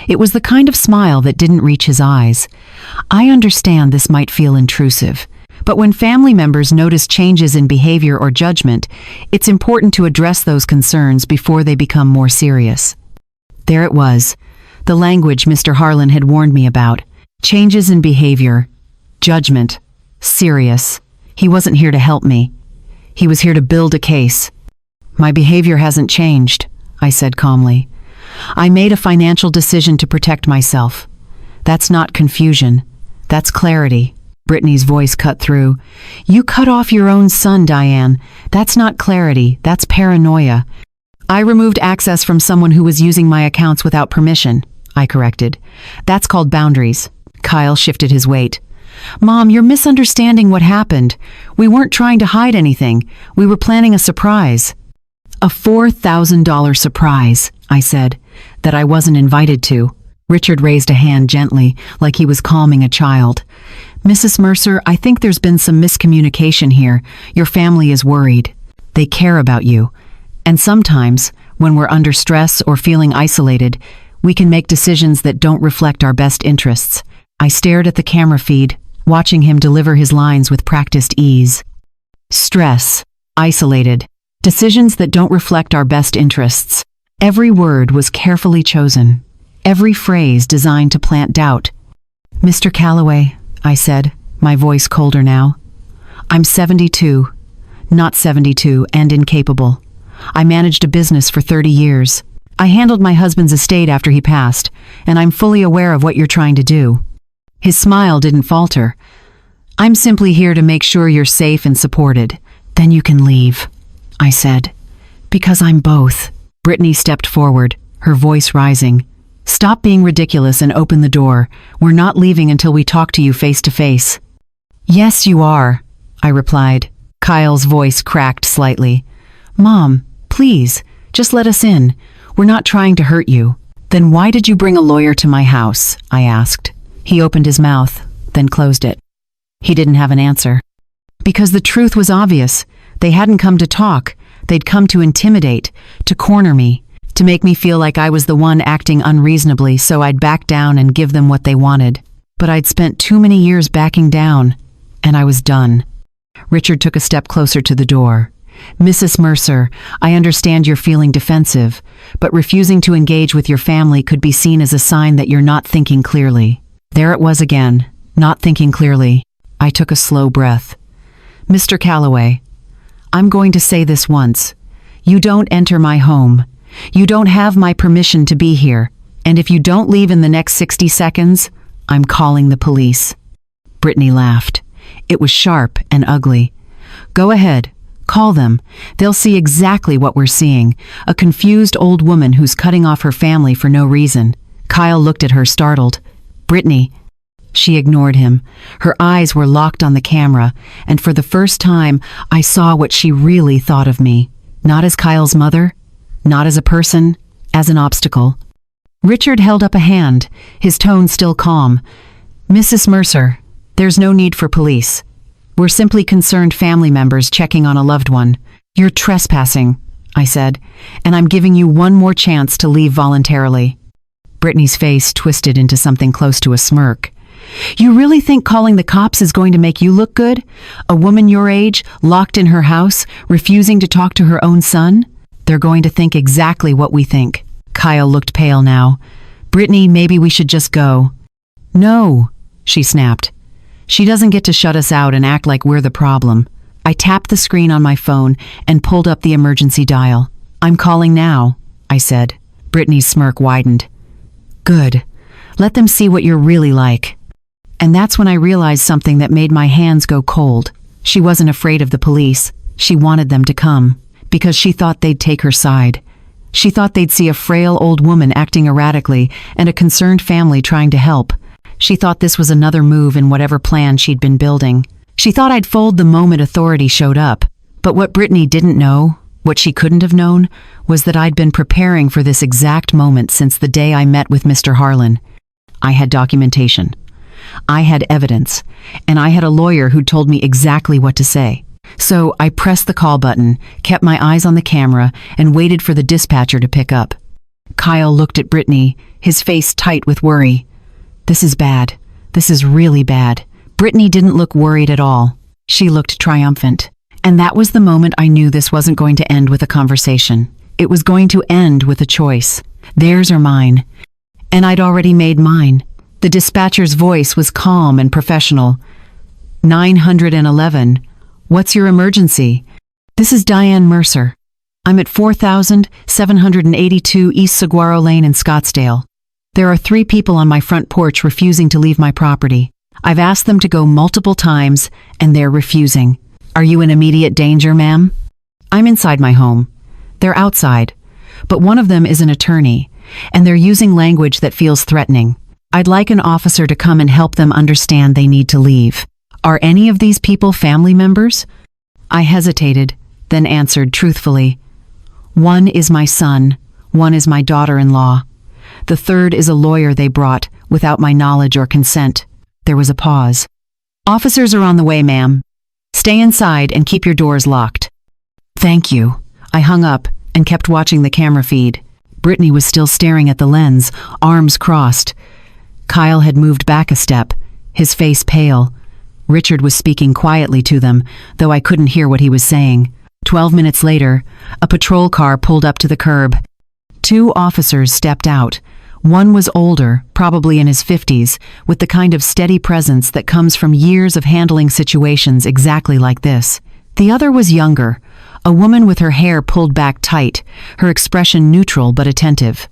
It was the kind of smile that didn't reach his eyes. "I understand this might feel intrusive, but when family members notice changes in behavior or judgment, it's important to address those concerns before they become more serious." There it was, the language Mr. Harlan had warned me about. Changes in behavior, judgment, serious. He wasn't here to help me. He was here to build a case. "My behavior hasn't changed," I said calmly. "I made a financial decision to protect myself. That's not confusion. That's clarity." Brittany's voice cut through. "You cut off your own son, Diane. That's not clarity, that's paranoia." "I removed access from someone who was using my accounts without permission," I corrected. "That's called boundaries." Kyle shifted his weight. "Mom, you're misunderstanding what happened. We weren't trying to hide anything. We were planning a surprise." "A $4,000 surprise," I said, "that I wasn't invited to." Richard raised a hand gently, like he was calming a child. "Mrs. Mercer, I think there's been some miscommunication here. Your family is worried. They care about you. And sometimes, when we're under stress or feeling isolated, we can make decisions that don't reflect our best interests." I stared at the camera feed, watching him deliver his lines with practiced ease. Stress, isolated, decisions that don't reflect our best interests. Every word was carefully chosen, every phrase designed to plant doubt. "Mr. Calloway," I said, my voice colder now. "I'm 72, not 72 and incapable. I managed a business for 30 years. I handled my husband's estate after he passed, and I'm fully aware of what you're trying to do." His smile didn't falter. "I'm simply here to make sure you're safe and supported. Then you can leave," I said. "Because I'm both." Brittany stepped forward, her voice rising. "Stop being ridiculous and open the door. We're not leaving until we talk to you face to face." "Yes, you are," I replied. Kyle's voice cracked slightly. "Mom, please, just let us in. We're not trying to hurt you." "Then why did you bring a lawyer to my house?" I asked. He opened his mouth, then closed it. He didn't have an answer. "Because the truth was obvious. They hadn't come to talk. They'd come to intimidate, to corner me, to make me feel like I was the one acting unreasonably so I'd back down and give them what they wanted. But I'd spent too many years backing down, and I was done." Richard took a step closer to the door. "Mrs. Mercer, I understand you're feeling defensive, but refusing to engage with your family could be seen as a sign that you're not thinking clearly." There it was again, not thinking clearly. I took a slow breath. "Mr. Calloway, I'm going to say this once. You don't enter my home. You don't have my permission to be here. And if you don't leave in the next 60 seconds, I'm calling the police." Brittany laughed. It was sharp and ugly. "Go ahead. Call them. They'll see exactly what we're seeing. A confused old woman who's cutting off her family for no reason." Kyle looked at her, startled. "Brittany." She ignored him. Her eyes were locked on the camera, and for the first time, I saw what she really thought of me. Not as Kyle's mother, not as a person, as an obstacle. Richard held up a hand, his tone still calm. "Mrs. Mercer, there's no need for police. We're simply concerned family members checking on a loved one." "You're trespassing," I said, "and I'm giving you one more chance to leave voluntarily." Brittany's face twisted into something close to a smirk. "You really think calling the cops is going to make you look good? A woman your age, locked in her house, refusing to talk to her own son? They're going to think exactly what we think." Kyle looked pale now. "Brittany, maybe we should just go." "No," she snapped. "She doesn't get to shut us out and act like we're the problem." I tapped the screen on my phone and pulled up the emergency dial. "I'm calling now," I said. Brittany's smirk widened. "Good. Let them see what you're really like." And that's when I realized something that made my hands go cold. She wasn't afraid of the police. She wanted them to come, because she thought they'd take her side. She thought they'd see a frail old woman acting erratically and a concerned family trying to help. She thought this was another move in whatever plan she'd been building. She thought I'd fold the moment authority showed up. But what Brittany didn't know, what she couldn't have known, was that I'd been preparing for this exact moment since the day I met with Mr. Harlan. I had documentation. I had evidence. And I had a lawyer who'd told me exactly what to say. So I pressed the call button, kept my eyes on the camera, and waited for the dispatcher to pick up. Kyle looked at Brittany, his face tight with worry. "This is bad. This is really bad." Brittany didn't look worried at all. She looked triumphant. And that was the moment I knew this wasn't going to end with a conversation. It was going to end with a choice. Theirs or mine. And I'd already made mine. The dispatcher's voice was calm and professional. 911. "What's your emergency?" "This is Diane Mercer. I'm at 4782 East Saguaro Lane in Scottsdale. There are 3 people on my front porch refusing to leave my property. I've asked them to go multiple times, and they're refusing. Are you in immediate danger, ma'am?" "I'm inside my home. They're outside. But one of them is an attorney, and they're using language that feels threatening. I'd like an officer to come and help them understand they need to leave." "Are any of these people family members?" I hesitated, then answered truthfully. "One is my son. One is my daughter-in-law. The third is a lawyer they brought, without my knowledge or consent." There was a pause. "Officers are on the way, ma'am. Stay inside and keep your doors locked." "Thank you." I hung up and kept watching the camera feed. Brittany was still staring at the lens, arms crossed. Kyle had moved back a step, his face pale. Richard was speaking quietly to them, though I couldn't hear what he was saying. 12 minutes later, a patrol car pulled up to the curb. 2 officers stepped out. One was older, probably in his 50s, with the kind of steady presence that comes from years of handling situations exactly like this. The other was younger, a woman with her hair pulled back tight, her expression neutral but attentive.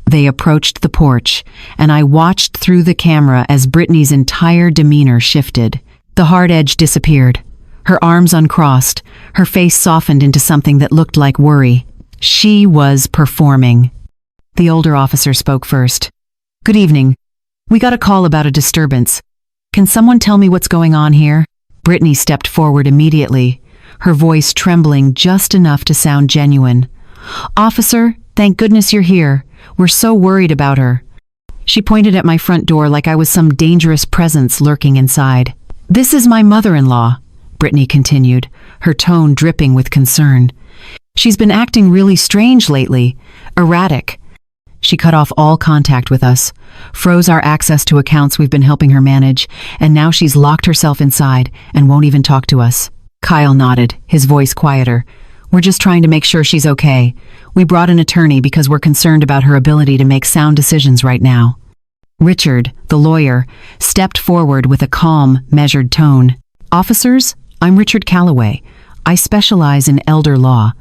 They approached the porch, and I watched through the camera as Brittany's entire demeanor shifted. The hard edge disappeared. Her arms uncrossed, her face softened into something that looked like worry. She was performing. The older officer spoke first. "Good evening. We got a call about a disturbance. Can someone tell me what's going on here?" Brittany stepped forward immediately, her voice trembling just enough to sound genuine. "Officer, thank goodness you're here. We're so worried about her." She pointed at my front door like I was some dangerous presence lurking inside. "This is my mother-in-law," Brittany continued, her tone dripping with concern. "She's been acting really strange lately, erratic." She cut off all contact with us, froze our access to accounts we've been helping her manage, and now she's locked herself inside and won't even talk to us. Kyle nodded, his voice quieter. "We're just trying to make sure she's okay. We brought an attorney because we're concerned about her ability to make sound decisions right now." Richard, the lawyer, stepped forward with a calm, measured tone. "Officers, I'm Richard Calloway. I specialize in elder law.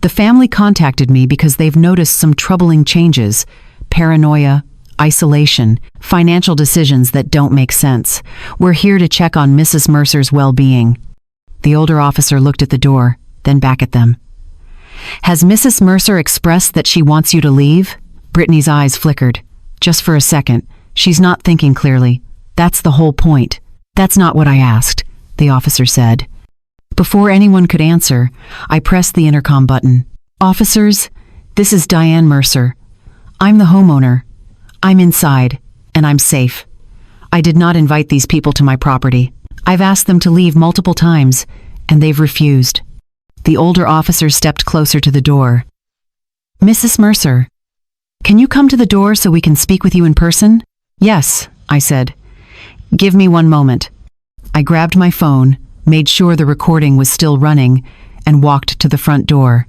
The family contacted me because they've noticed some troubling changes: paranoia, isolation, financial decisions that don't make sense. We're here to check on Mrs. Mercer's well-being." The older officer looked at the door, then back at them. "Has Mrs. Mercer expressed that she wants you to leave?" Brittany's eyes flickered. "Just for a second. She's not thinking clearly. That's the whole point." "That's not what I asked," the officer said. Before anyone could answer, I pressed the intercom button. "Officers, this is Diane Mercer. I'm the homeowner. I'm inside, and I'm safe. I did not invite these people to my property. I've asked them to leave multiple times, and they've refused." The older officer stepped closer to the door. "Mrs. Mercer, can you come to the door so we can speak with you in person?" "Yes," I said. "Give me one moment." I grabbed my phone, made sure the recording was still running, and walked to the front door.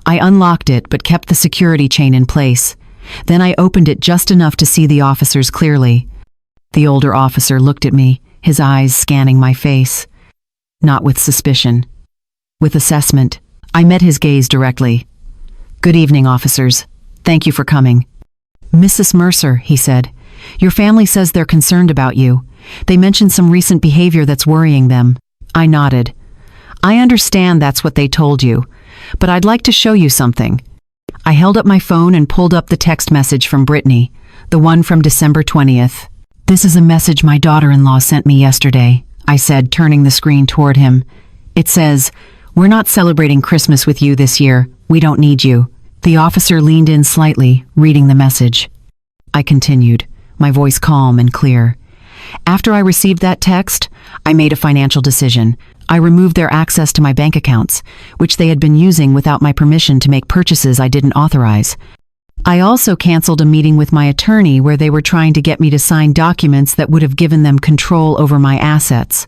I unlocked it but kept the security chain in place. Then I opened it just enough to see the officers clearly. The older officer looked at me, his eyes scanning my face. Not with suspicion. With assessment. I met his gaze directly. "Good evening, officers. Thank you for coming." "Mrs. Mercer," he said, "your family says they're concerned about you. They mentioned some recent behavior that's worrying them." I nodded. "I understand that's what they told you, but I'd like to show you something." I held up my phone and pulled up the text message from Brittany, the one from December 20th. "This is a message my daughter-in-law sent me yesterday," I said, turning the screen toward him. "It says, 'We're not celebrating Christmas with you this year. We don't need you.'" The officer leaned in slightly, reading the message. I continued, my voice calm and clear. "After I received that text, I made a financial decision. I removed their access to my bank accounts, which they had been using without my permission to make purchases I didn't authorize. I also canceled a meeting with my attorney where they were trying to get me to sign documents that would have given them control over my assets."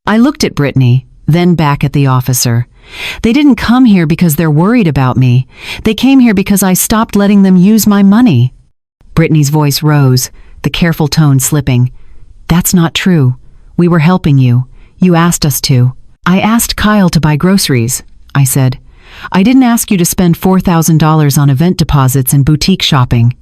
I looked at Brittany, then back at the officer. "They didn't come here because they're worried about me. They came here because I stopped letting them use my money." Brittany's voice rose, the careful tone slipping. "That's not true. We were helping you. You asked us to." "I asked Kyle to buy groceries," I said. "I didn't ask you to spend $4,000 on event deposits and boutique shopping."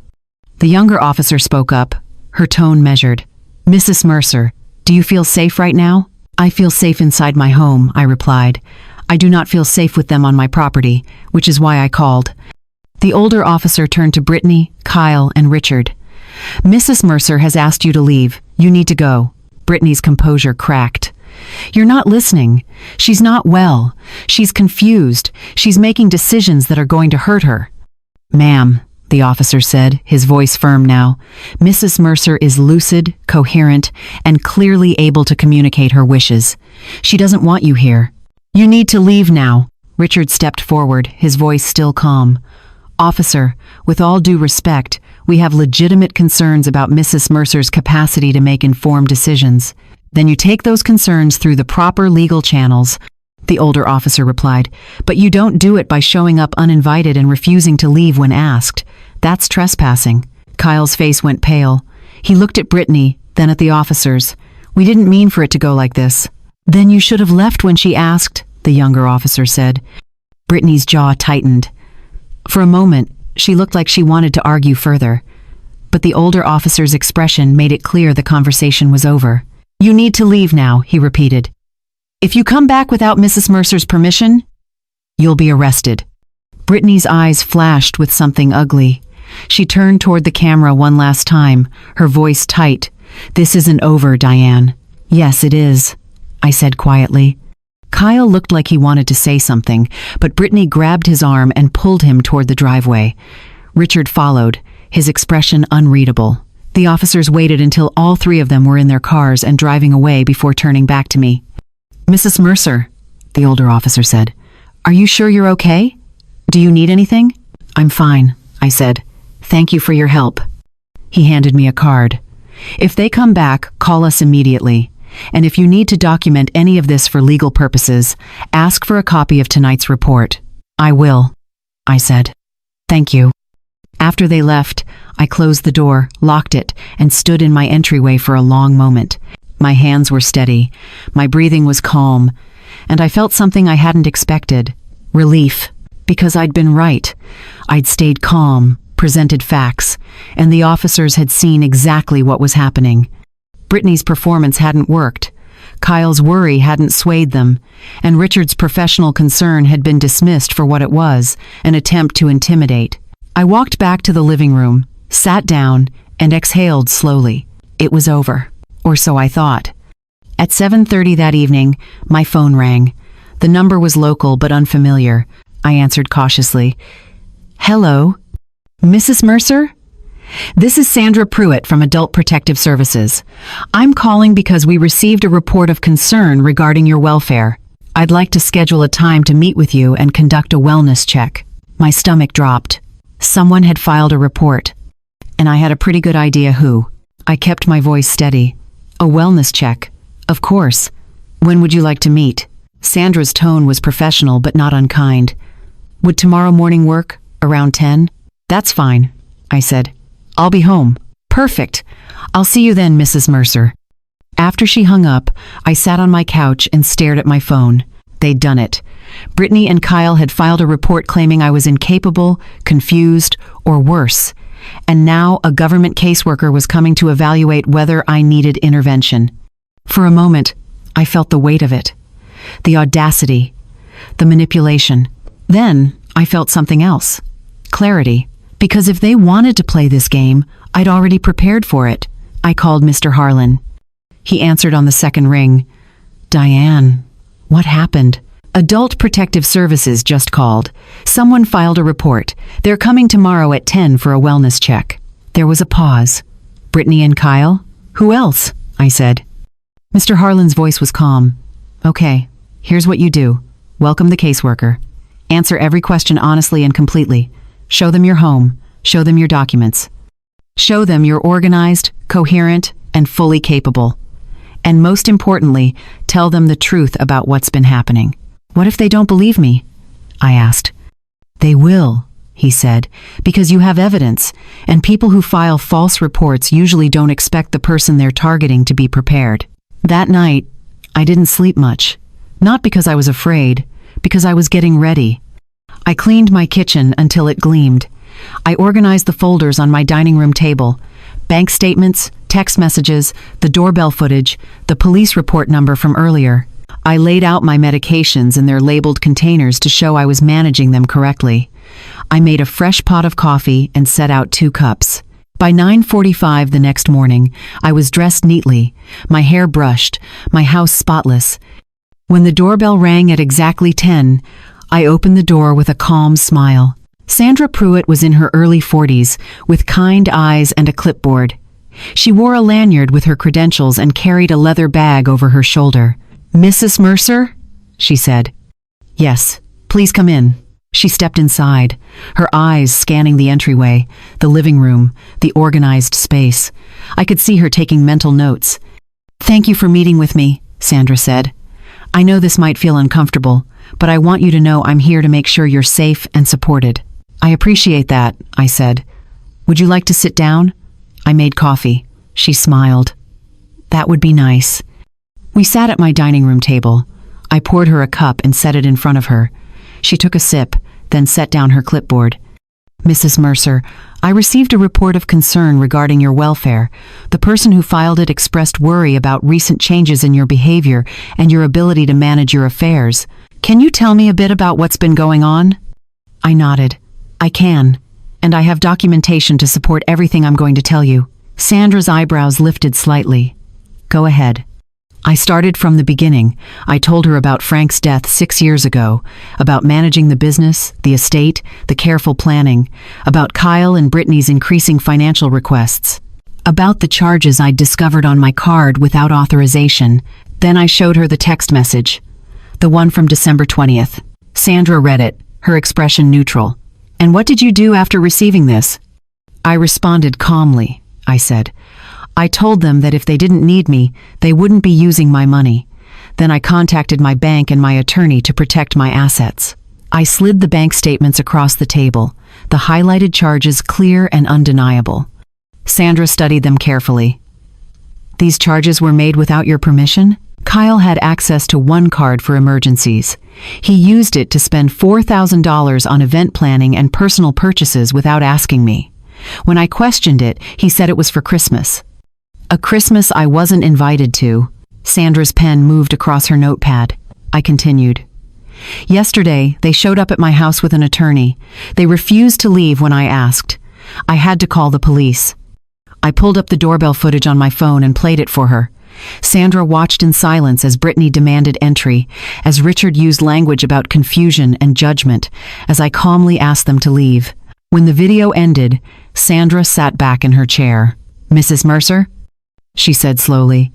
The younger officer spoke up, her tone measured. "Mrs. Mercer, do you feel safe right now?" "I feel safe inside my home," I replied. "I do not feel safe with them on my property, which is why I called." The older officer turned to Brittany, Kyle, and Richard. "Mrs. Mercer has asked you to leave. You need to go." Brittany's composure cracked. "You're not listening. She's not well. She's confused. She's making decisions that are going to hurt her." "Ma'am," the officer said, his voice firm now, "Mrs. Mercer is lucid, coherent, and clearly able to communicate her wishes. She doesn't want you here. You need to leave now." Richard stepped forward, his voice still calm. "Officer, with all due respect, we have legitimate concerns about Mrs. Mercer's capacity to make informed decisions." "Then you take those concerns through the proper legal channels," the older officer replied. "But you don't do it by showing up uninvited and refusing to leave when asked. That's trespassing." Kyle's face went pale. He looked at Brittany, then at the officers. "We didn't mean for it to go like this." "Then you should have left when she asked," the younger officer said. Brittany's jaw tightened. For a moment, she looked like she wanted to argue further. But the older officer's expression made it clear the conversation was over. "You need to leave now," he repeated. "If you come back without Mrs. Mercer's permission, you'll be arrested." Brittany's eyes flashed with something ugly. She turned toward the camera one last time, her voice tight. "This isn't over, Diane." "Yes, it is," I said quietly. Kyle looked like he wanted to say something, but Brittany grabbed his arm and pulled him toward the driveway. Richard followed, his expression unreadable. The officers waited until all three of them were in their cars and driving away before turning back to me. "Mrs. Mercer," the older officer said, "are you sure you're okay? Do you need anything?" "I'm fine," I said. "Thank you for your help." He handed me a card. "If they come back, call us immediately. And if you need to document any of this for legal purposes, ask for a copy of tonight's report." "I will," I said. "Thank you." After they left, I closed the door, locked it, and stood in my entryway for a long moment. My hands were steady, my breathing was calm, and I felt something I hadn't expected. Relief. Because I'd been right. I'd stayed calm, presented facts, and the officers had seen exactly what was happening. Brittany's performance hadn't worked. Kyle's worry hadn't swayed them, and Richard's professional concern had been dismissed for what it was, an attempt to intimidate. I walked back to the living room, sat down, and exhaled slowly. It was over. Or so I thought. At 7:30 that evening, my phone rang. The number was local but unfamiliar. I answered cautiously. "Hello? Mrs. Mercer? This is Sandra Pruitt from Adult Protective Services. I'm calling because we received a report of concern regarding your welfare." I'd like to schedule a time to meet with you and conduct a wellness check. My stomach dropped. Someone had filed a report, and I had a pretty good idea who. I kept my voice steady. A wellness check. Of course. When would you like to meet? Sandra's tone was professional but not unkind. Would tomorrow morning work? Around 10? That's fine, I said. I'll be home. Perfect. I'll see you then, Mrs. Mercer. After she hung up, I sat on my couch and stared at my phone. They'd done it. Brittany and Kyle had filed a report claiming I was incapable, confused, or worse. And now a government caseworker was coming to evaluate whether I needed intervention. For a moment, I felt the weight of it. The audacity. The manipulation. Then, I felt something else. Clarity. Because if they wanted to play this game, I'd already prepared for it. I called Mr. Harlan. He answered on the second ring. Diane, what happened? Adult Protective Services just called. Someone filed a report. They're coming tomorrow at 10 for a wellness check. There was a pause. Brittany and Kyle? Who else? I said. Mr. Harlan's voice was calm. Okay, here's what you do. Welcome the caseworker. Answer every question honestly and completely. Show them your home. Show them your documents. Show them you're organized, coherent, and fully capable. And most importantly, tell them the truth about what's been happening. What if they don't believe me? I asked. They will, he said, because you have evidence, and people who file false reports usually don't expect the person they're targeting to be prepared. That night, I didn't sleep much. Not because I was afraid, because I was getting ready. I cleaned my kitchen until it gleamed. I organized the folders on my dining room table. Bank statements, text messages, the doorbell footage, the police report number from earlier. I laid out my medications in their labeled containers to show I was managing them correctly. I made a fresh pot of coffee and set out 2 cups. By 9:45 the next morning, I was dressed neatly, my hair brushed, my house spotless. When the doorbell rang at exactly 10, I opened the door with a calm smile. Sandra Pruitt was in her early 40s, with kind eyes and a clipboard. She wore a lanyard with her credentials and carried a leather bag over her shoulder. Mrs. Mercer? She said. Yes, please come in. She stepped inside, her eyes scanning the entryway, the living room, the organized space. I could see her taking mental notes. Thank you for meeting with me, Sandra said. I know this might feel uncomfortable, but I want you to know I'm here to make sure you're safe and supported. I appreciate that, I said. Would you like to sit down? I made coffee. She smiled. That would be nice. We sat at my dining room table. I poured her a cup and set it in front of her. She took a sip, then set down her clipboard. Mrs. Mercer, I received a report of concern regarding your welfare. The person who filed it expressed worry about recent changes in your behavior and your ability to manage your affairs. Can you tell me a bit about what's been going on? I nodded. I can, and I have documentation to support everything I'm going to tell you. Sandra's eyebrows lifted slightly. Go ahead. I started from the beginning. I told her about Frank's death 6 years ago, about managing the business, the estate, the careful planning, about Kyle and Brittany's increasing financial requests, about the charges I'd discovered on my card without authorization. Then I showed her the text message, the one from December 20th. Sandra read it, her expression neutral. And what did you do after receiving this? I responded calmly, I said. I told them that if they didn't need me, they wouldn't be using my money. Then I contacted my bank and my attorney to protect my assets. I slid the bank statements across the table, the highlighted charges clear and undeniable. Sandra studied them carefully. These charges were made without your permission? Kyle had access to one card for emergencies. He used it to spend $4,000 on event planning and personal purchases without asking me. When I questioned it, he said it was for Christmas. A Christmas I wasn't invited to. Sandra's pen moved across her notepad. I continued. Yesterday, they showed up at my house with an attorney. They refused to leave when I asked. I had to call the police. I pulled up the doorbell footage on my phone and played it for her. Sandra watched in silence as Brittany demanded entry, as Richard used language about confusion and judgment, as I calmly asked them to leave. When the video ended, Sandra sat back in her chair. Mrs. Mercer? She said slowly,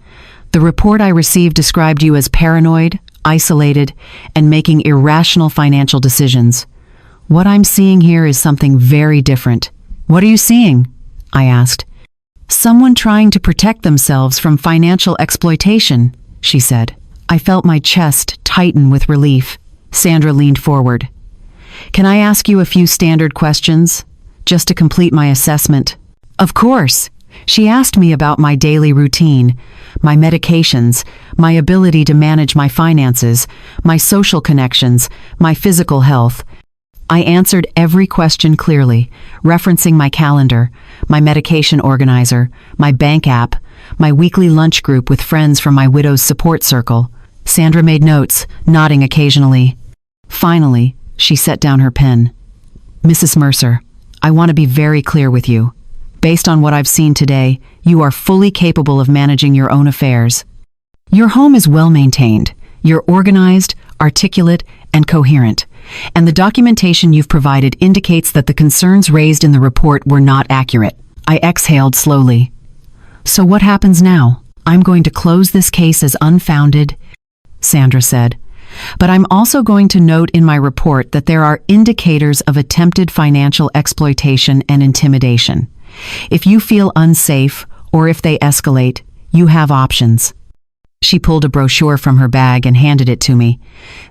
the report I received described you as paranoid, isolated, and making irrational financial decisions. What I'm seeing here is something very different. What are you seeing? I asked. Someone trying to protect themselves from financial exploitation, she said. I felt my chest tighten with relief. Sandra leaned forward. Can I ask you a few standard questions, just to complete my assessment? Of course. She asked me about my daily routine, my medications, my ability to manage my finances, my social connections, my physical health. I answered every question clearly, referencing my calendar, my medication organizer, my bank app, my weekly lunch group with friends from my widow's support circle. Sandra made notes, nodding occasionally. Finally, she set down her pen. Mrs. Mercer, I want to be very clear with you. Based on what I've seen today, you are fully capable of managing your own affairs. Your home is well maintained. You're organized, articulate, and coherent. And the documentation you've provided indicates that the concerns raised in the report were not accurate. I exhaled slowly. So what happens now? I'm going to close this case as unfounded, Sandra said. But I'm also going to note in my report that there are indicators of attempted financial exploitation and intimidation. If you feel unsafe, or if they escalate, you have options. She pulled a brochure from her bag and handed it to me.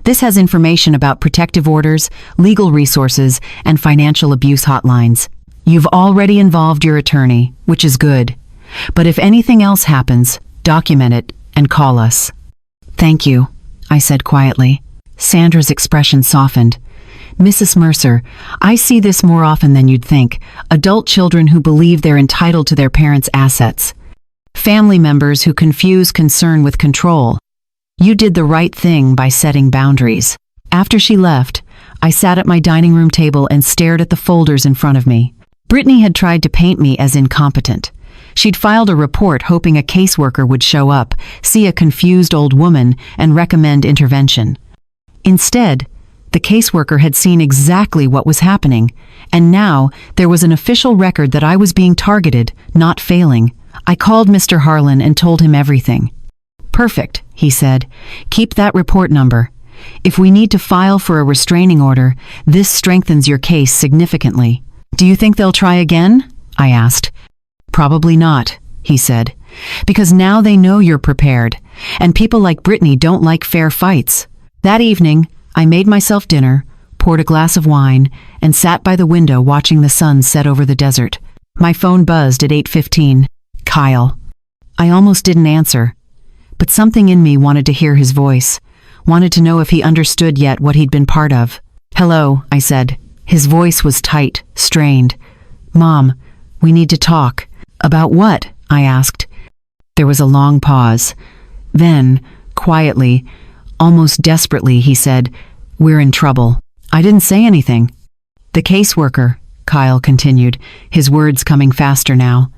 This has information about protective orders, legal resources, and financial abuse hotlines. You've already involved your attorney, which is good. But if anything else happens, document it and call us. Thank you, I said quietly. Sandra's expression softened. Mrs. Mercer, I see this more often than you'd think. Adult children who believe they're entitled to their parents' assets. Family members who confuse concern with control. You did the right thing by setting boundaries. After she left, I sat at my dining room table and stared at the folders in front of me. Brittany had tried to paint me as incompetent. She'd filed a report hoping a caseworker would show up, see a confused old woman, and recommend intervention. Instead, the caseworker had seen exactly what was happening, and now there was an official record that I was being targeted, not failing. I called Mr. Harlan and told him everything. Perfect, he said. Keep that report number. If we need to file for a restraining order, this strengthens your case significantly. Do you think they'll try again? I asked. Probably not, he said, because now they know you're prepared, and people like Brittany don't like fair fights. That evening, I made myself dinner, poured a glass of wine, and sat by the window watching the sun set over the desert. My phone buzzed at 8:15. Kyle. I almost didn't answer, but something in me wanted to hear his voice, wanted to know if he understood yet what he'd been part of. Hello, I said. His voice was tight, strained. Mom, we need to talk. About what? I asked. There was a long pause. Then, quietly, almost desperately, he said, We're in trouble. I didn't say anything. The caseworker, Kyle continued, his words coming faster now.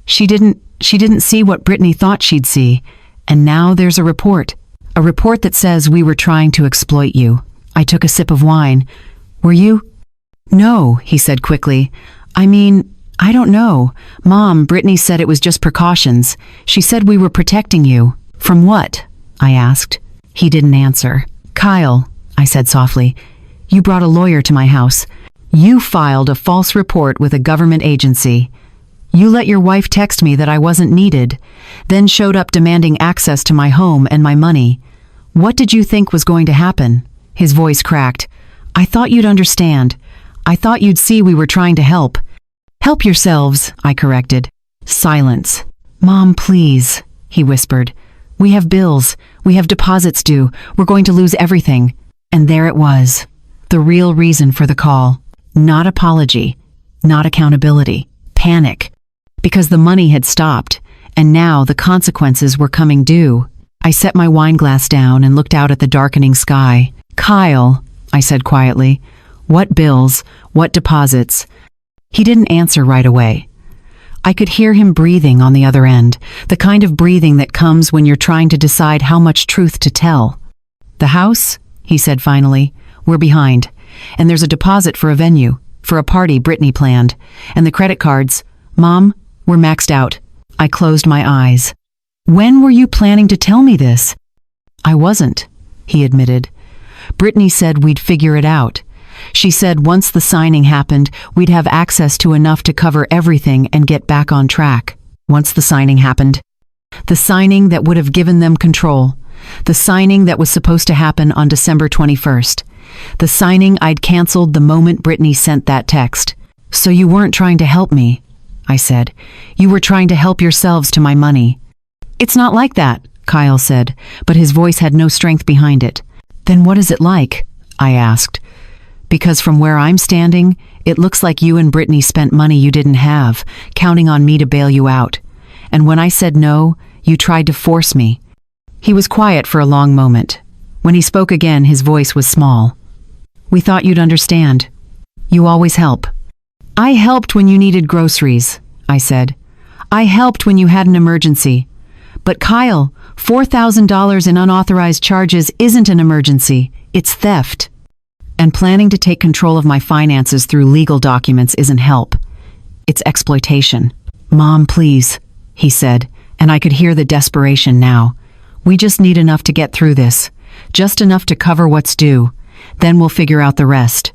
She didn't see what Brittany thought she'd see, and now there's a report that says we were trying to exploit you. I took a sip of wine. Were you? No, he said quickly. I don't know. Mom, Brittany said it was just precautions. She said we were protecting you. From what? I asked. He didn't answer. Kyle, I said softly, you brought a lawyer to my house. You filed a false report with a government agency. You let your wife text me that I wasn't needed, then showed up demanding access to my home and my money. What did you think was going to happen? His voice cracked. I thought you'd understand. I thought you'd see we were trying to help. Help yourselves, I corrected. Silence. Mom, please, he whispered. We have bills. We have deposits due. We're going to lose everything. And there it was. The real reason for the call. Not apology. Not accountability. Panic. Because the money had stopped, and now the consequences were coming due. I set my wine glass down and looked out at the darkening sky. Kyle, I said quietly, what bills, what deposits? He didn't answer right away. I could hear him breathing on the other end, the kind of breathing that comes when you're trying to decide how much truth to tell. The house, he said finally, we're behind, and there's a deposit for a venue, for a party Brittany planned, and the credit cards, Mom, we're maxed out. I closed my eyes. When were you planning to tell me this? I wasn't. he admitted. Brittany said we'd figure it out. She said once the signing happened, we'd have access to enough to cover everything and get back on track. Once the signing happened. The signing that would have given them control. The signing that was supposed to happen on December 21st. The signing I'd canceled the moment Brittany sent that text. So you weren't trying to help me, I said. You were trying to help yourselves to my money. It's not like that, Kyle said, but his voice had no strength behind it. Then what is it like? I asked. Because from where I'm standing, it looks like you and Brittany spent money you didn't have, counting on me to bail you out. And when I said no, you tried to force me. He was quiet for a long moment. When he spoke again, his voice was small. We thought you'd understand. You always help. I helped when you needed groceries, I said. I helped when you had an emergency. But Kyle, $4,000 in unauthorized charges isn't an emergency. It's theft. And planning to take control of my finances through legal documents isn't help. It's exploitation. Mom, please, he said, and I could hear the desperation now. We just need enough to get through this. Just enough to cover what's due. Then we'll figure out the rest.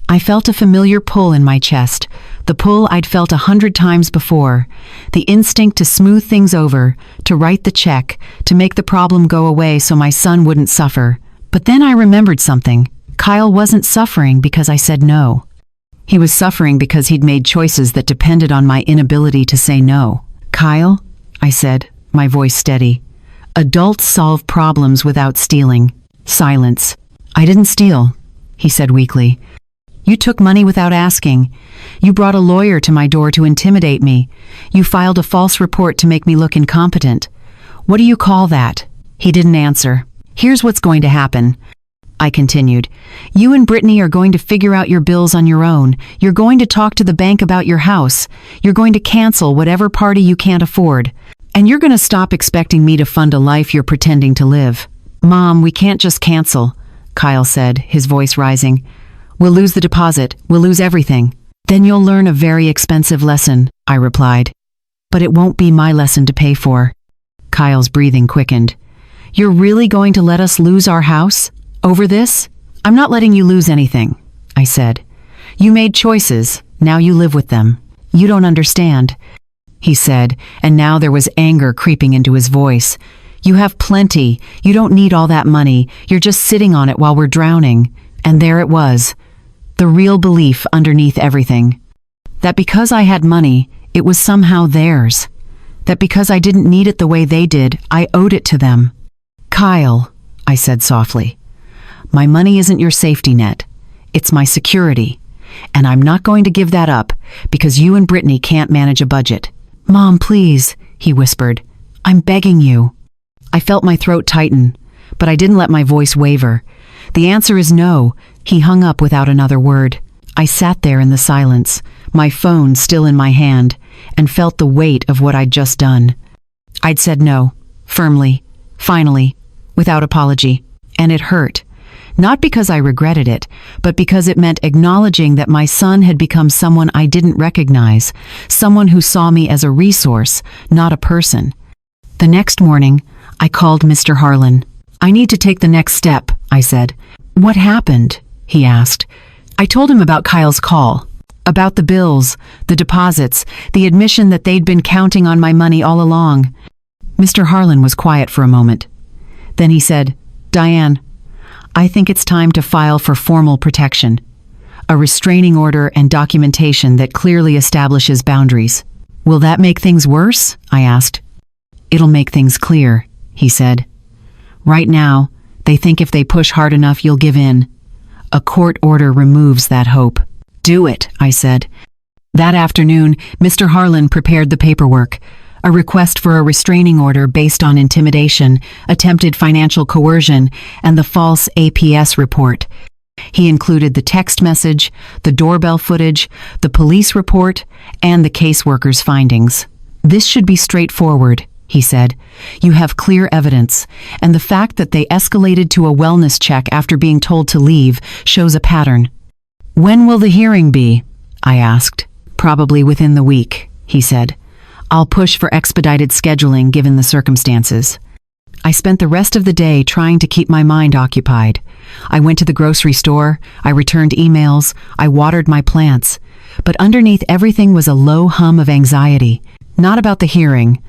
I felt a familiar pull in my chest, the pull I'd felt 100 times before, the instinct to smooth things over, to write the check, to make the problem go away so my son wouldn't suffer. But then I remembered something. Kyle wasn't suffering because I said no. He was suffering because he'd made choices that depended on my inability to say no. Kyle, I said, my voice steady. Adults solve problems without stealing. Silence. I didn't steal, he said weakly. You took money without asking. You brought a lawyer to my door to intimidate me. You filed a false report to make me look incompetent. What do you call that? He didn't answer. Here's what's going to happen, I continued. You and Brittany are going to figure out your bills on your own. You're going to talk to the bank about your house. You're going to cancel whatever party you can't afford. And you're going to stop expecting me to fund a life you're pretending to live. Mom, we can't just cancel, Kyle said, his voice rising. We'll lose the deposit. We'll lose everything. Then you'll learn a very expensive lesson, I replied. But it won't be my lesson to pay for. Kyle's breathing quickened. You're really going to let us lose our house? Over this? I'm not letting you lose anything, I said. You made choices. Now you live with them. You don't understand, he said, and now there was anger creeping into his voice. You have plenty. You don't need all that money. You're just sitting on it while we're drowning. And there it was. The real belief underneath everything. That because I had money, it was somehow theirs. That because I didn't need it the way they did, I owed it to them. Kyle, I said softly. My money isn't your safety net. It's my security. And I'm not going to give that up because you and Brittany can't manage a budget. Mom, please, he whispered. I'm begging you. I felt my throat tighten, but I didn't let my voice waver. The answer is no. He hung up without another word. I sat there in the silence, my phone still in my hand, and felt the weight of what I'd just done. I'd said no, firmly, finally, without apology, and it hurt. Not because I regretted it, but because it meant acknowledging that my son had become someone I didn't recognize, someone who saw me as a resource, not a person. The next morning, I called Mr. Harlan. I need to take the next step, I said. What happened? He asked. I told him about Kyle's call, about the bills, the deposits, the admission that they'd been counting on my money all along. Mr. Harlan was quiet for a moment. Then he said, Diane, I think it's time to file for formal protection, a restraining order and documentation that clearly establishes boundaries. Will that make things worse? I asked. It'll make things clear, he said. Right now, they think if they push hard enough, you'll give in. A court order removes that hope. Do it, I said. That afternoon, Mr. Harlan prepared the paperwork, a request for a restraining order based on intimidation, attempted financial coercion, and the false APS report. He included the text message, the doorbell footage, the police report, and the caseworker's findings. This should be straightforward, he said. You have clear evidence, and the fact that they escalated to a wellness check after being told to leave shows a pattern. When will the hearing be? I asked. Probably within the week, he said. I'll push for expedited scheduling given the circumstances. I spent the rest of the day trying to keep my mind occupied. I went to the grocery store, I returned emails, I watered my plants. But underneath everything was a low hum of anxiety. Not about the hearing,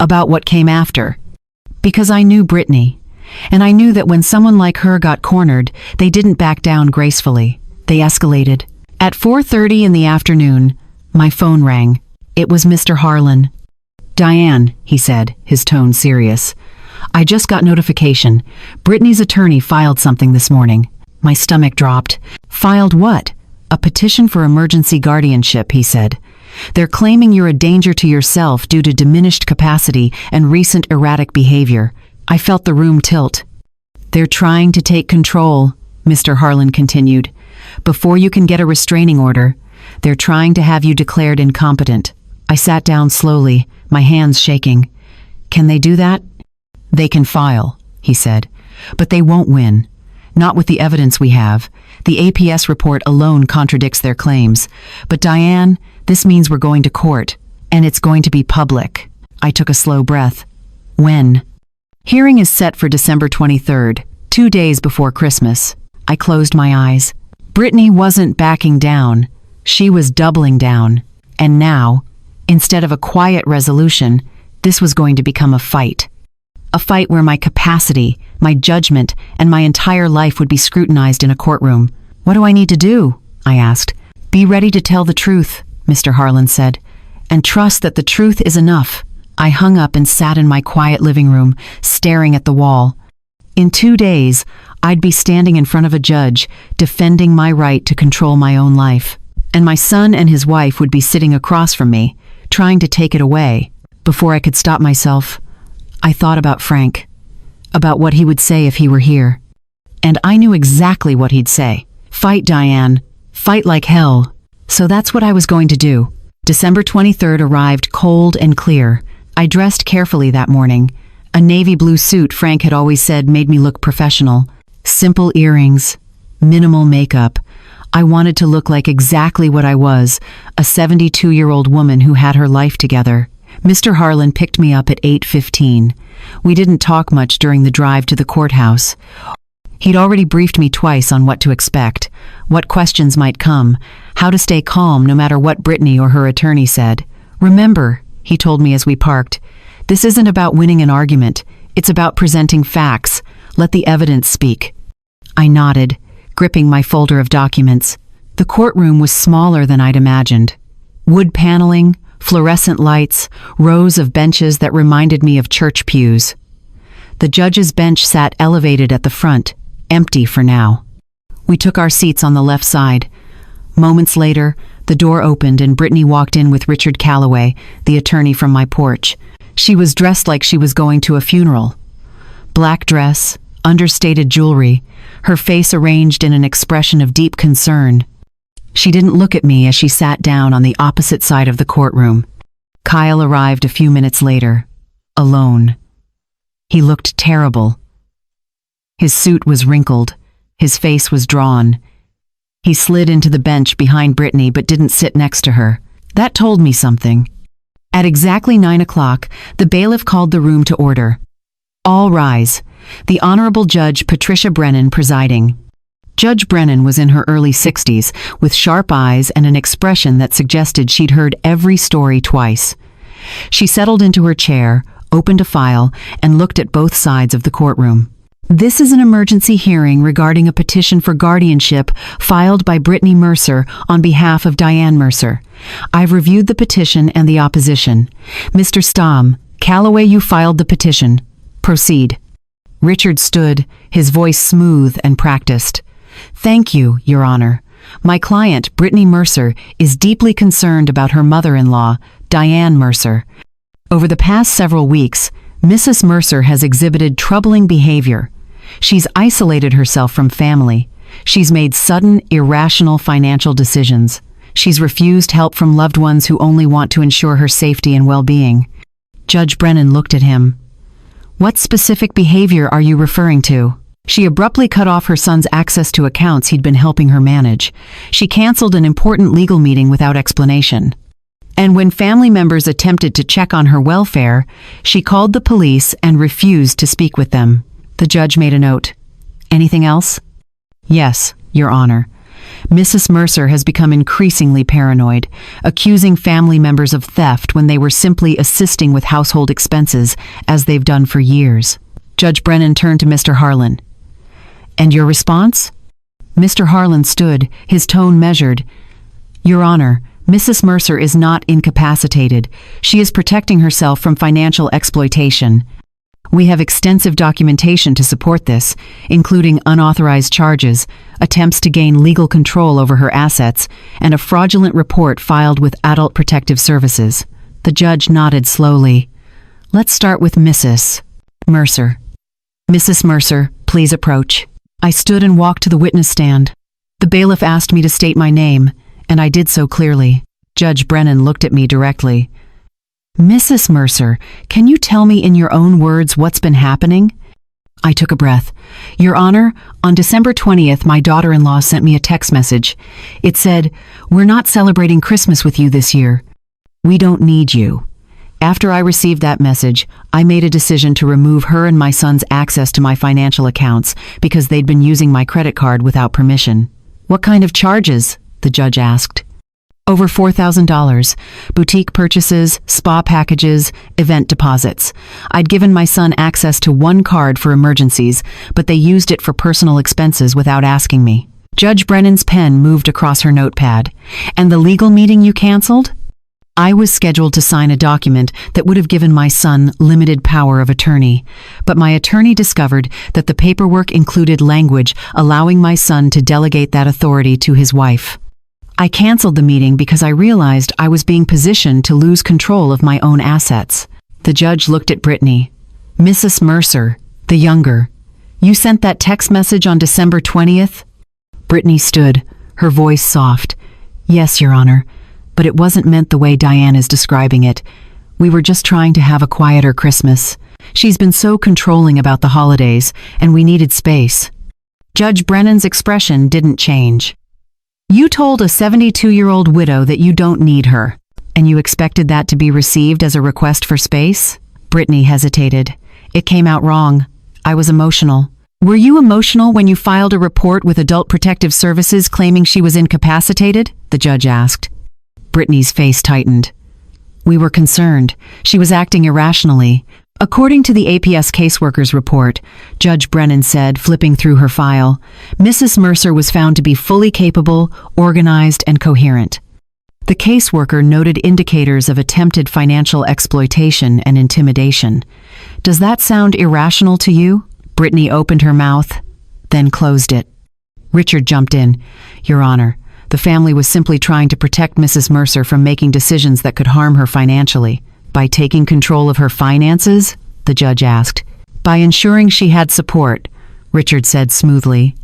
about what came after. Because I knew Brittany. And I knew that when someone like her got cornered, they didn't back down gracefully. They escalated. At 4:30 in the afternoon, my phone rang. It was Mr. Harlan. "Diane," he said, his tone serious. "I just got notification. Brittany's attorney filed something this morning." My stomach dropped. "Filed what?" "A petition for emergency guardianship," he said. "They're claiming you're a danger to yourself due to diminished capacity and recent erratic behavior." I felt the room tilt. "They're trying to take control," Mr. Harlan continued. "Before you can get a restraining order, they're trying to have you declared incompetent." I sat down slowly, my hands shaking. "Can they do that?" "They can file," he said, "but they won't win. Not with the evidence we have. The APS report alone contradicts their claims. But Diane, this means we're going to court, and it's going to be public." I took a slow breath. "When?" "Hearing is set for December 23rd, 2 days before Christmas." I closed my eyes. Brittany wasn't backing down. She was doubling down. And now, instead of a quiet resolution, this was going to become a fight. A fight where my capacity, my judgment, and my entire life would be scrutinized in a courtroom. "What do I need to do?" I asked. "Be ready to tell the truth," Mr. Harlan said, "and trust that the truth is enough." I hung up and sat in my quiet living room, staring at the wall. In 2 days, I'd be standing in front of a judge, defending my right to control my own life. And my son and his wife would be sitting across from me, trying to take it away. Before I could stop myself, I thought about Frank, about what he would say if he were here. And I knew exactly what he'd say. "Fight, Diane. Fight like hell." So that's what I was going to do. December 23rd arrived cold and clear. I dressed carefully that morning. A navy blue suit Frank had always said made me look professional. Simple earrings, minimal makeup. I wanted to look like exactly what I was, a 72-year-old woman who had her life together. Mr. Harlan picked me up at 8:15. We didn't talk much during the drive to the courthouse. He'd already briefed me twice on what to expect, what questions might come, how to stay calm no matter what Brittany or her attorney said. "Remember," he told me as we parked, "this isn't about winning an argument. It's about presenting facts. Let the evidence speak." I nodded, gripping my folder of documents. The courtroom was smaller than I'd imagined. Wood paneling, fluorescent lights, rows of benches that reminded me of church pews. The judge's bench sat elevated at the front, empty for now. We took our seats on the left side. Moments later, the door opened and Brittany walked in with Richard Calloway, the attorney from my porch. She was dressed like she was going to a funeral. Black dress, understated jewelry, her face arranged in an expression of deep concern. She didn't look at me as she sat down on the opposite side of the courtroom. Kyle arrived a few minutes later, alone. He looked terrible. His suit was wrinkled, his face was drawn. He slid into the bench behind Brittany but didn't sit next to her. That told me something. At exactly 9 o'clock, the bailiff called the room to order. "All rise." The Honorable Judge Patricia Brennan presiding. Judge Brennan was in her early 60s, with sharp eyes and an expression that suggested she'd heard every story twice. She settled into her chair, opened a file, and looked at both sides of the courtroom. "This is an emergency hearing regarding a petition for guardianship filed by Brittany Mercer on behalf of Diane Mercer. I've reviewed the petition and the opposition. Mr. Stamm, Calloway, you filed the petition. Proceed." Richard stood, his voice smooth and practiced. "Thank you, Your Honor. My client, Brittany Mercer, is deeply concerned about her mother-in-law, Diane Mercer. Over the past several weeks, Mrs. Mercer has exhibited troubling behavior. She's isolated herself from family. She's made sudden, irrational financial decisions. She's refused help from loved ones who only want to ensure her safety and well-being." Judge Brennan looked at him. "What specific behavior are you referring to?" She abruptly cut off her son's access to accounts he'd been helping her manage. She canceled an important legal meeting without explanation. And when family members attempted to check on her welfare, she called the police and refused to speak with them. The judge made a note. Anything else? Yes, Your Honor. Mrs. Mercer has become increasingly paranoid, accusing family members of theft when they were simply assisting with household expenses, as they've done for years. Judge Brennan turned to Mr. Harlan. And your response? Mr. Harlan stood, his tone measured. Your Honor, Mrs. Mercer is not incapacitated. She is protecting herself from financial exploitation. We have extensive documentation to support this, including unauthorized charges, attempts to gain legal control over her assets, and a fraudulent report filed with Adult Protective Services. The judge nodded slowly. Let's start with Mrs. Mercer. Mrs. Mercer, please approach. I stood and walked to the witness stand. The bailiff asked me to state my name, and I did so clearly. Judge Brennan looked at me directly. Mrs. Mercer, can you tell me in your own words what's been happening? I took a breath. Your Honor, on December 20th, my daughter-in-law sent me a text message. It said, "We're not celebrating Christmas with you this year. We don't need you." After I received that message, I made a decision to remove her and my son's access to my financial accounts because they'd been using my credit card without permission. What kind of charges? The judge asked. Over $4,000, boutique purchases, spa packages, event deposits. I'd given my son access to one card for emergencies, but they used it for personal expenses without asking me. Judge Brennan's pen moved across her notepad. And the legal meeting you canceled? I was scheduled to sign a document that would have given my son limited power of attorney, but my attorney discovered that the paperwork included language allowing my son to delegate that authority to his wife. I canceled the meeting because I realized I was being positioned to lose control of my own assets. The judge looked at Brittany. Mrs. Mercer, the younger. You sent that text message on December 20th? Brittany stood, her voice soft. Yes, Your Honor, but it wasn't meant the way Diane is describing it. We were just trying to have a quieter Christmas. She's been so controlling about the holidays, and we needed space. Judge Brennan's expression didn't change. You told a 72-year-old widow that you don't need her, and you expected that to be received as a request for space? Brittany hesitated. It came out wrong. I was emotional. Were you emotional when you filed a report with Adult Protective Services claiming she was incapacitated? The judge asked. Brittany's face tightened. We were concerned. She was acting irrationally. According to the APS caseworker's report, Judge Brennan said, flipping through her file, Mrs. Mercer was found to be fully capable, organized, and coherent. The caseworker noted indicators of attempted financial exploitation and intimidation. Does that sound irrational to you? Brittany opened her mouth, then closed it. Richard jumped in. Your Honor, the family was simply trying to protect Mrs. Mercer from making decisions that could harm her financially. By taking control of her finances? The judge asked. By ensuring she had support, Richard said smoothly.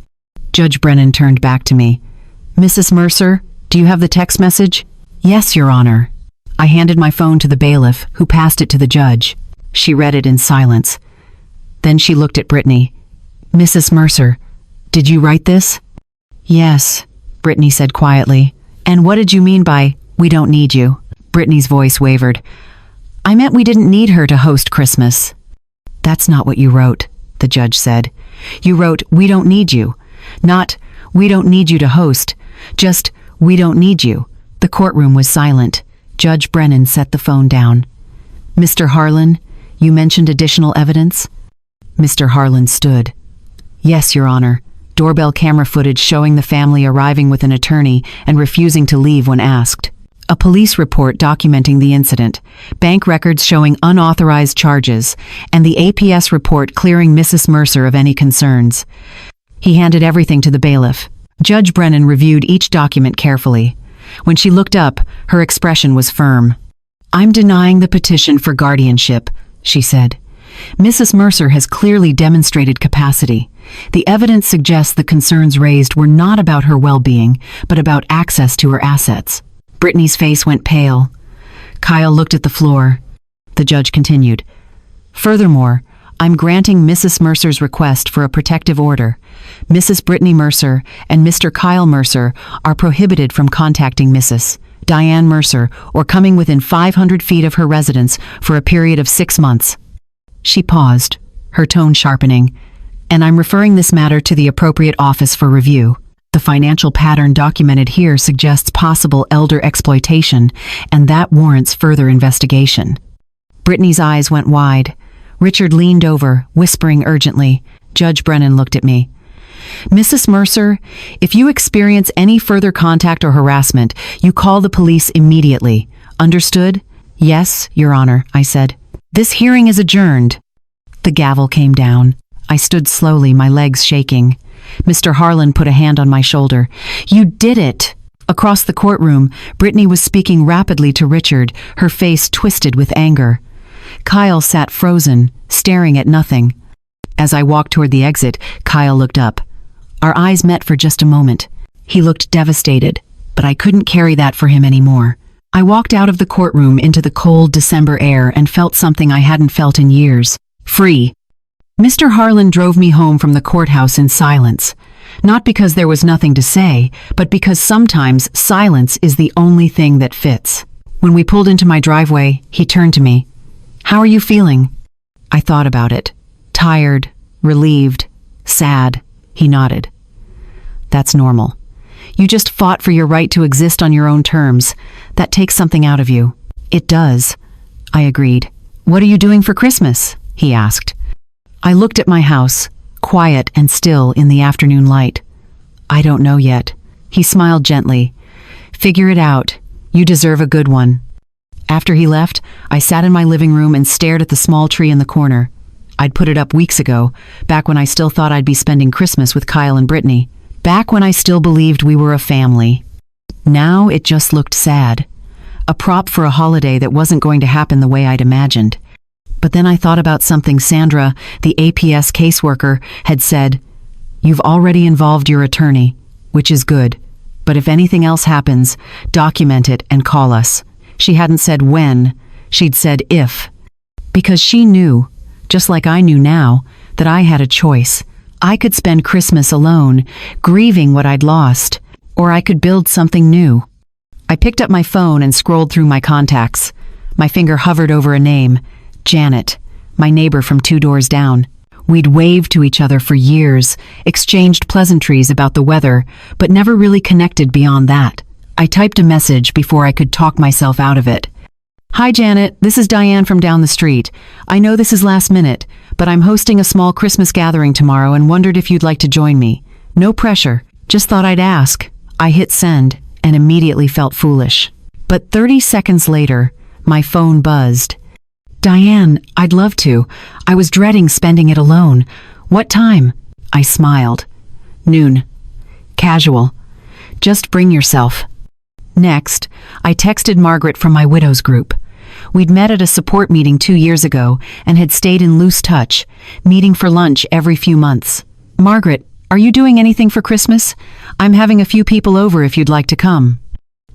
Judge Brennan turned back to me. Mrs. Mercer, do you have the text message? Yes, Your Honor. I handed my phone to the bailiff, who passed it to the judge. She read it in silence. Then she looked at Brittany. Mrs. Mercer, did you write this? Yes, Brittany said quietly. And what did you mean by, we don't need you? Brittany's voice wavered. I meant we didn't need her to host Christmas. That's not what you wrote, the judge said. You wrote, we don't need you. Not, we don't need you to host. Just, we don't need you. The courtroom was silent. Judge Brennan set the phone down. Mr. Harlan, you mentioned additional evidence? Mr. Harlan stood. Yes, Your Honor. Doorbell camera footage showing the family arriving with an attorney and refusing to leave when asked. A police report documenting the incident, bank records showing unauthorized charges, and the APS report clearing Mrs. Mercer of any concerns. He handed everything to the bailiff. Judge Brennan reviewed each document carefully. When she looked up, her expression was firm. I'm denying the petition for guardianship, she said. Mrs. Mercer has clearly demonstrated capacity. The evidence suggests the concerns raised were not about her well-being, but about access to her assets. Brittany's face went pale. Kyle looked at the floor. The judge continued. Furthermore, I'm granting Mrs. Mercer's request for a protective order. Mrs. Brittany Mercer and Mr. Kyle Mercer are prohibited from contacting Mrs. Diane Mercer, or coming within 500 feet of her residence for a period of 6 months. She paused, her tone sharpening. And I'm referring this matter to the appropriate office for review. The financial pattern documented here suggests possible elder exploitation, and that warrants further investigation. Brittany's eyes went wide. Richard leaned over, whispering urgently. Judge Brennan looked at me. Mrs. Mercer, if you experience any further contact or harassment, you call the police immediately. Understood? Yes, Your Honor, I said. This hearing is adjourned. The gavel came down. I stood slowly, my legs shaking. Mr. Harlan put a hand on my shoulder. You did it! Across the courtroom, Brittany was speaking rapidly to Richard, her face twisted with anger. Kyle sat frozen, staring at nothing. As I walked toward the exit, Kyle looked up. Our eyes met for just a moment. He looked devastated, but I couldn't carry that for him anymore. I walked out of the courtroom into the cold December air and felt something I hadn't felt in years. Free. Mr. Harlan drove me home from the courthouse in silence. Not because there was nothing to say, but because sometimes silence is the only thing that fits. When we pulled into my driveway, he turned to me. How are you feeling? I thought about it. Tired, relieved, sad. He nodded. That's normal. You just fought for your right to exist on your own terms. That takes something out of you. It does. I agreed. What are you doing for Christmas? He asked. I looked at my house, quiet and still in the afternoon light. I don't know yet. He smiled gently. Figure it out. You deserve a good one. After he left, I sat in my living room and stared at the small tree in the corner. I'd put it up weeks ago, back when I still thought I'd be spending Christmas with Kyle and Brittany. Back when I still believed we were a family. Now it just looked sad. A prop for a holiday that wasn't going to happen the way I'd imagined. But then I thought about something Sandra, the APS caseworker, had said. You've already involved your attorney, which is good. But if anything else happens, document it and call us. She hadn't said when, she'd said if. Because she knew, just like I knew now, that I had a choice. I could spend Christmas alone, grieving what I'd lost, or I could build something new. I picked up my phone and scrolled through my contacts. My finger hovered over a name. Janet, my neighbor from 2 doors down. We'd waved to each other for years, exchanged pleasantries about the weather, but never really connected beyond that. I typed a message before I could talk myself out of it. Hi Janet, this is Diane from down the street. I know this is last minute, but I'm hosting a small Christmas gathering tomorrow and wondered if you'd like to join me. No pressure, just thought I'd ask. I hit send and immediately felt foolish. But 30 seconds later, my phone buzzed. Diane, I'd love to. I was dreading spending it alone. What time? I smiled. Noon. Casual. Just bring yourself. Next, I texted Margaret from my widows group. We'd met at a support meeting 2 years ago and had stayed in loose touch, meeting for lunch every few months. Margaret, are you doing anything for Christmas? I'm having a few people over if you'd like to come.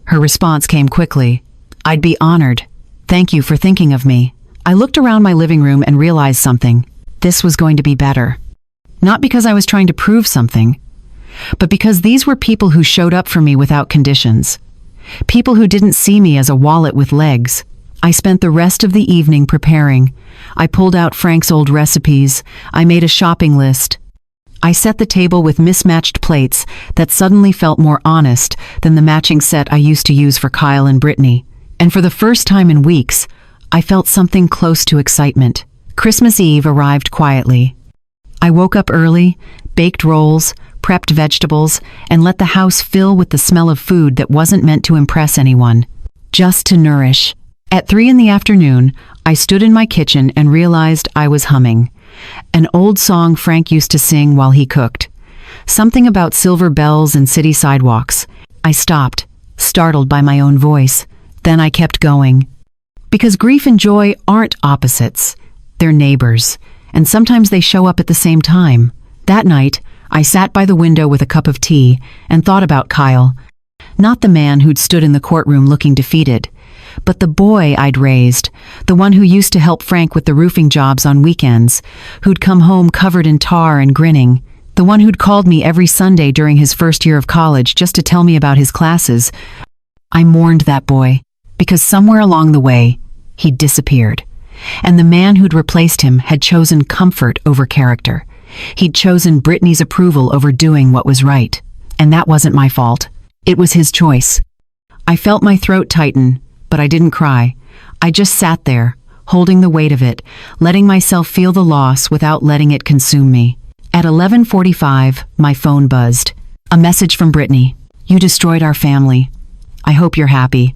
Her response came quickly. I'd be honored. Thank you for thinking of me. I looked around my living room and realized something. This was going to be better. Not because I was trying to prove something, but because these were people who showed up for me without conditions. People who didn't see me as a wallet with legs. I spent the rest of the evening preparing. I pulled out Frank's old recipes. I made a shopping list. I set the table with mismatched plates that suddenly felt more honest than the matching set I used to use for Kyle and Brittany. And for the first time in weeks, I felt something close to excitement. Christmas Eve arrived quietly. I woke up early, baked rolls, prepped vegetables, and let the house fill with the smell of food that wasn't meant to impress anyone, just to nourish. At 3 p.m, I stood in my kitchen and realized I was humming. An old song Frank used to sing while he cooked. Something about silver bells and city sidewalks. I stopped, startled by my own voice. Then I kept going. Because grief and joy aren't opposites. They're neighbors, and sometimes they show up at the same time. That night, I sat by the window with a cup of tea and thought about Kyle. Not the man who'd stood in the courtroom looking defeated, but the boy I'd raised, the one who used to help Frank with the roofing jobs on weekends, who'd come home covered in tar and grinning, the one who'd called me every Sunday during his first year of college just to tell me about his classes. I mourned that boy, because somewhere along the way, he'd disappeared. And the man who'd replaced him had chosen comfort over character. He'd chosen Brittany's approval over doing what was right. And that wasn't my fault. It was his choice. I felt my throat tighten, but I didn't cry. I just sat there, holding the weight of it, letting myself feel the loss without letting it consume me. At 11:45, my phone buzzed. A message from Brittany. "You destroyed our family. I hope you're happy."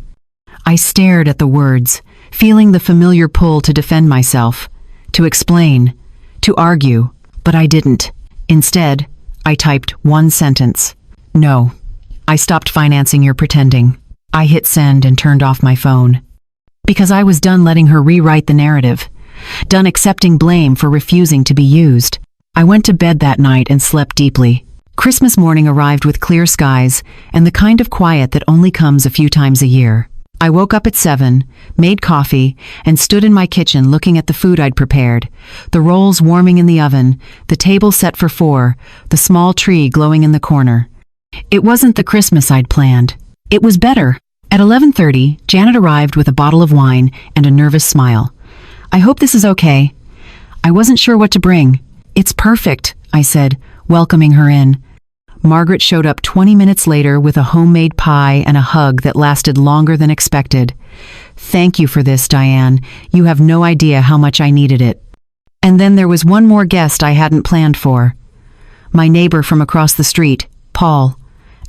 I stared at the words, feeling the familiar pull to defend myself, to explain, to argue, but I didn't. Instead, I typed one sentence. "No. I stopped financing your pretending." I hit send and turned off my phone. Because I was done letting her rewrite the narrative, done accepting blame for refusing to be used. I went to bed that night and slept deeply. Christmas morning arrived with clear skies and the kind of quiet that only comes a few times a year. I woke up at 7, made coffee, and stood in my kitchen looking at the food I'd prepared. The rolls warming in the oven, the table set for 4, the small tree glowing in the corner. It wasn't the Christmas I'd planned. It was better. At 11:30, Janet arrived with a bottle of wine and a nervous smile. "I hope this is okay." I wasn't sure what to bring. "It's perfect," I said, welcoming her in. Margaret showed up 20 minutes later with a homemade pie and a hug that lasted longer than expected. "Thank you for this, Diane. You have no idea how much I needed it." And then there was one more guest I hadn't planned for. My neighbor from across the street, Paul,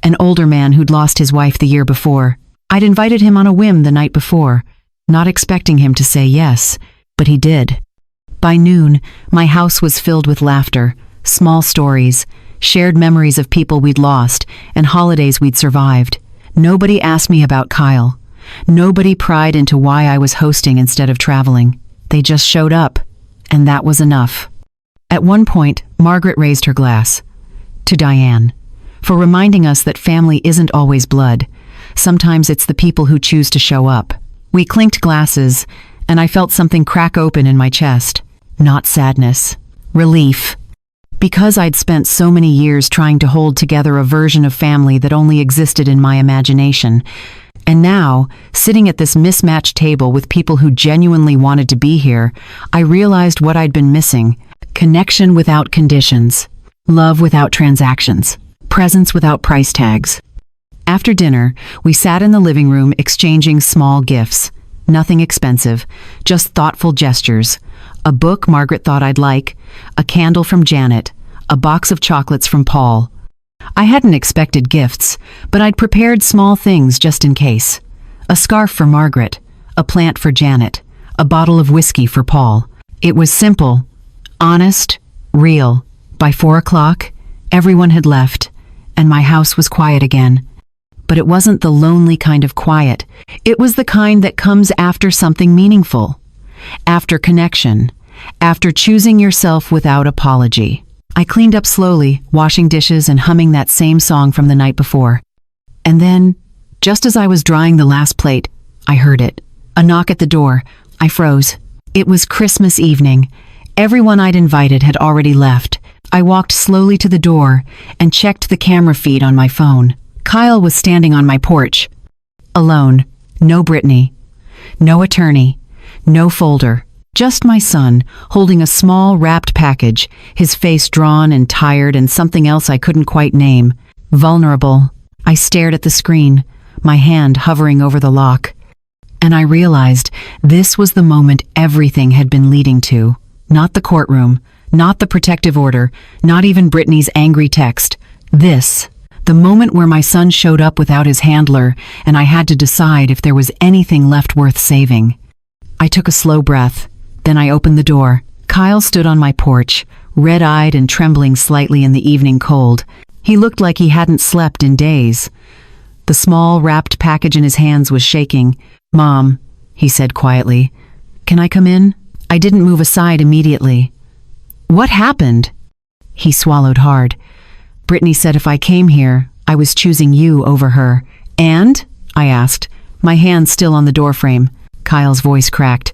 an older man who'd lost his wife the year before. I'd invited him on a whim the night before, not expecting him to say yes, but he did. By noon, my house was filled with laughter, small stories, shared memories of people we'd lost, and holidays we'd survived. Nobody asked me about Kyle. Nobody pried into why I was hosting instead of traveling. They just showed up, and that was enough. At one point, Margaret raised her glass. To Diane. For reminding us that family isn't always blood. Sometimes it's the people who choose to show up. We clinked glasses, and I felt something crack open in my chest. Not sadness. Relief. Because I'd spent so many years trying to hold together a version of family that only existed in my imagination. And now, sitting at this mismatched table with people who genuinely wanted to be here, I realized what I'd been missing. Connection without conditions. Love without transactions. Presence without price tags. After dinner, we sat in the living room exchanging small gifts. Nothing expensive, just thoughtful gestures. A book Margaret thought I'd like, a candle from Janet, a box of chocolates from Paul. I hadn't expected gifts, but I'd prepared small things just in case. A scarf for Margaret, a plant for Janet, a bottle of whiskey for Paul. It was simple, honest, real. By 4 o'clock, everyone had left, and my house was quiet again. But it wasn't the lonely kind of quiet. It was the kind that comes after something meaningful. After connection. After choosing yourself without apology. I cleaned up slowly, washing dishes and humming that same song from the night before. And then, just as I was drying the last plate, I heard it. A knock at the door. I froze. It was Christmas evening. Everyone I'd invited had already left. I walked slowly to the door and checked the camera feed on my phone. Kyle was standing on my porch. Alone. No Brittany. No attorney. No folder. Just my son, holding a small wrapped package, his face drawn and tired and something else I couldn't quite name. Vulnerable. I stared at the screen, my hand hovering over the lock. And I realized this was the moment everything had been leading to. Not the courtroom. Not the protective order, not even Brittany's angry text. This, the moment where my son showed up without his handler, and I had to decide if there was anything left worth saving. I took a slow breath, then I opened the door. Kyle stood on my porch, red-eyed and trembling slightly in the evening cold. He looked like he hadn't slept in days. The small, wrapped package in his hands was shaking. "Mom," he said quietly, "can I come in?" I didn't move aside immediately. "What happened?" He swallowed hard. "Brittany said if I came here, I was choosing you over her." "And?" I asked, my hand still on the doorframe. Kyle's voice cracked.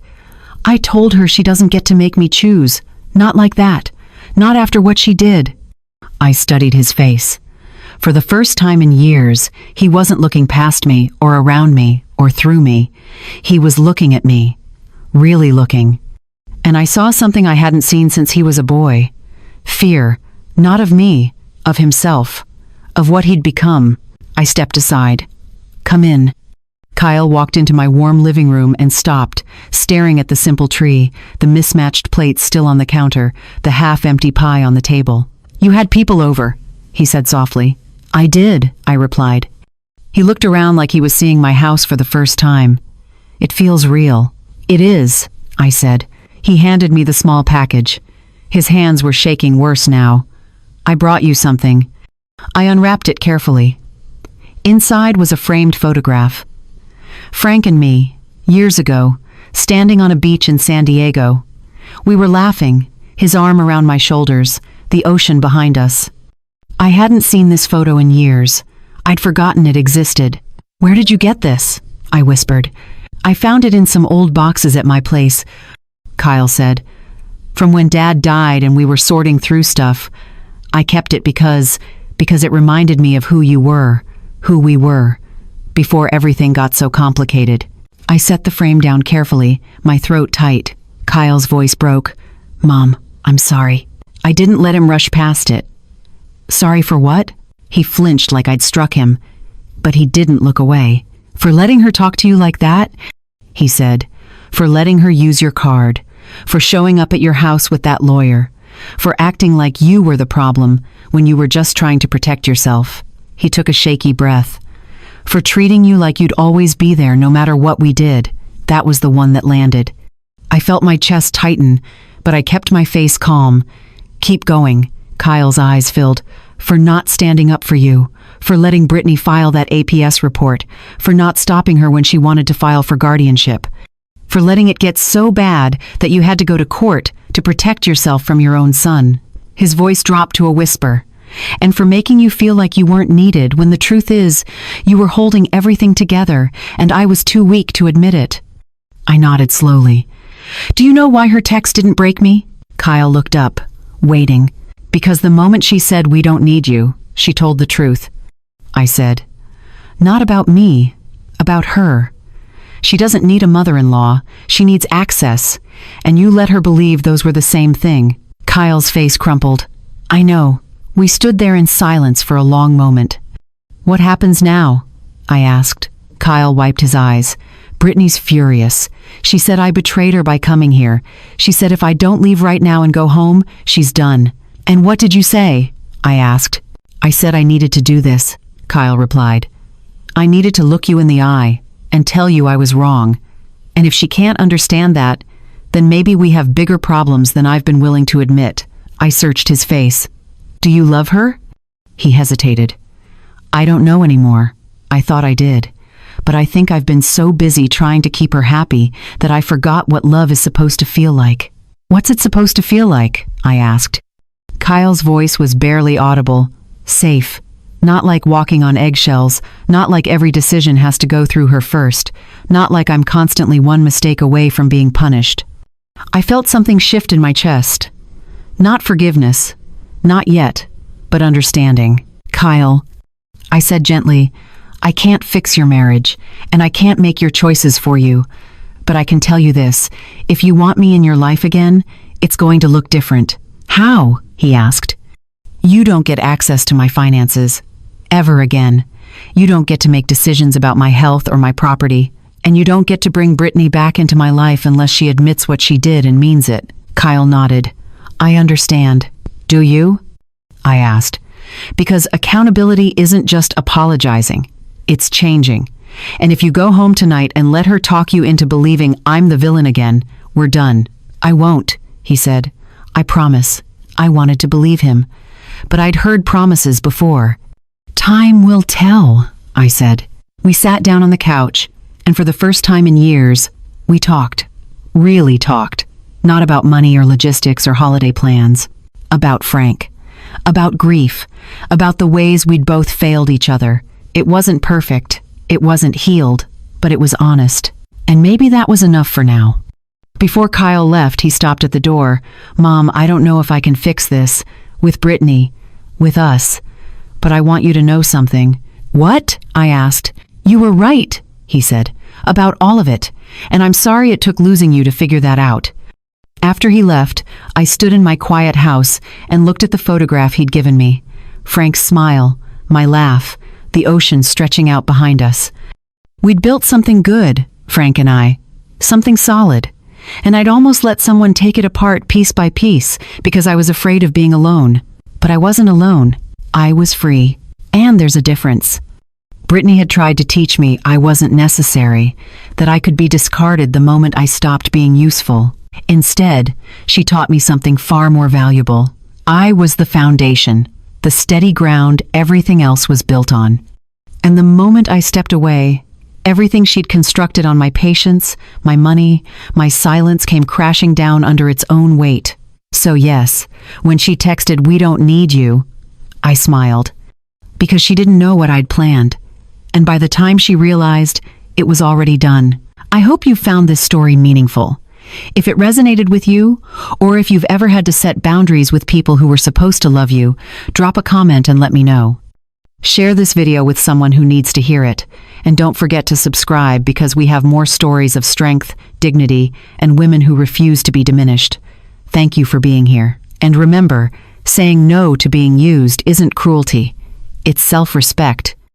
"I told her she doesn't get to make me choose. Not like that. Not after what she did." I studied his face. For the first time in years, he wasn't looking past me or around me or through me. He was looking at me, really looking. And I saw something I hadn't seen since he was a boy. Fear, not of me, of himself, of what he'd become. I stepped aside. "Come in." Kyle walked into my warm living room and stopped, staring at the simple tree, the mismatched plates still on the counter, the half-empty pie on the table. "You had people over," he said softly. "I did," I replied. He looked around like he was seeing my house for the first time. "It feels real." "It is," I said. He handed me the small package. His hands were shaking worse now. "I brought you something." I unwrapped it carefully. Inside was a framed photograph. Frank and me, years ago, standing on a beach in San Diego. We were laughing, his arm around my shoulders, the ocean behind us. I hadn't seen this photo in years. I'd forgotten it existed. "Where did you get this?" I whispered. "I found it in some old boxes at my place," Kyle said. "From when Dad died and we were sorting through stuff. I kept it because it reminded me of who you were, who we were, before everything got so complicated." I set the frame down carefully, my throat tight. Kyle's voice broke. "Mom, I'm sorry." I didn't let him rush past it. "Sorry for what?" He flinched like I'd struck him, but he didn't look away. "For letting her talk to you like that?" he said. "For letting her use your card. For showing up at your house with that lawyer. For acting like you were the problem when you were just trying to protect yourself." He took a shaky breath. "For treating you like you'd always be there no matter what we did." That was the one that landed. I felt my chest tighten, but I kept my face calm. "Keep going." Kyle's eyes filled. "For not standing up for you. For letting Brittany file that APS report. For not stopping her when she wanted to file for guardianship. For letting it get so bad that you had to go to court to protect yourself from your own son." His voice dropped to a whisper. "And for making you feel like you weren't needed when the truth is, you were holding everything together and I was too weak to admit it." I nodded slowly. "Do you know why her text didn't break me?" Kyle looked up, waiting. "Because the moment she said we don't need you, she told the truth." I said. "Not about me, about her. She doesn't need a mother-in-law, she needs access, and you let her believe those were the same thing." Kyle's face crumpled. "I know." We stood there in silence for a long moment. "What happens now?" I asked. Kyle wiped his eyes. "Brittany's furious. She said I betrayed her by coming here. She said if I don't leave right now and go home, she's done." "And what did you say?" I asked. "I said I needed to do this," Kyle replied. "I needed to look you in the eye and tell you I was wrong. And if she can't understand that, then maybe we have bigger problems than I've been willing to admit." I searched his face. "Do you love her?" He hesitated. "I don't know anymore. I thought I did. But I think I've been so busy trying to keep her happy that I forgot what love is supposed to feel like." "What's it supposed to feel like?" I asked. Kyle's voice was barely audible. "Safe. Not like walking on eggshells, not like every decision has to go through her first, not like I'm constantly one mistake away from being punished." I felt something shift in my chest. Not forgiveness. Not yet, but understanding. "Kyle," I said gently, "I can't fix your marriage, and I can't make your choices for you. But I can tell you this, if you want me in your life again, it's going to look different." "How?" he asked. "You don't get access to my finances. Ever again. You don't get to make decisions about my health or my property. And you don't get to bring Brittany back into my life unless she admits what she did and means it." Kyle nodded. "I understand. Do you?" I asked. "Because accountability isn't just apologizing. It's changing. And if you go home tonight and let her talk you into believing I'm the villain again, we're done." "I won't," he said. "I promise." I wanted to believe him. But I'd heard promises before. "Time will tell," I said. We sat down on the couch, and for the first time in years, we talked. Really talked. Not about money or logistics or holiday plans. About Frank. About grief. About the ways we'd both failed each other. It wasn't perfect. It wasn't healed. But it was honest. And maybe that was enough for now. Before Kyle left, he stopped at the door. "Mom, I don't know if I can fix this. With Brittany. With us. but I want you to know something." "What?" I asked. "You were right," he said, "about all of it, and I'm sorry it took losing you to figure that out." After he left, I stood in my quiet house and looked at the photograph he'd given me. Frank's smile, my laugh, the ocean stretching out behind us. We'd built something good, Frank and I, something solid, and I'd almost let someone take it apart piece by piece because I was afraid of being alone. But I wasn't alone. I was free. And there's a difference. Brittany had tried to teach me I wasn't necessary, that I could be discarded the moment I stopped being useful. Instead, she taught me something far more valuable. I was the foundation, the steady ground everything else was built on. And the moment I stepped away, everything she'd constructed on my patience, my money, my silence came crashing down under its own weight. So yes, when she texted, "We don't need you," I smiled, because she didn't know what I'd planned. And by the time she realized, it was already done. I hope you found this story meaningful. If it resonated with you, or if you've ever had to set boundaries with people who were supposed to love you, drop a comment and let me know. Share this video with someone who needs to hear it, and don't forget to subscribe because we have more stories of strength, dignity, and women who refuse to be diminished. Thank you for being here. And remember, saying no to being used isn't cruelty. It's self-respect.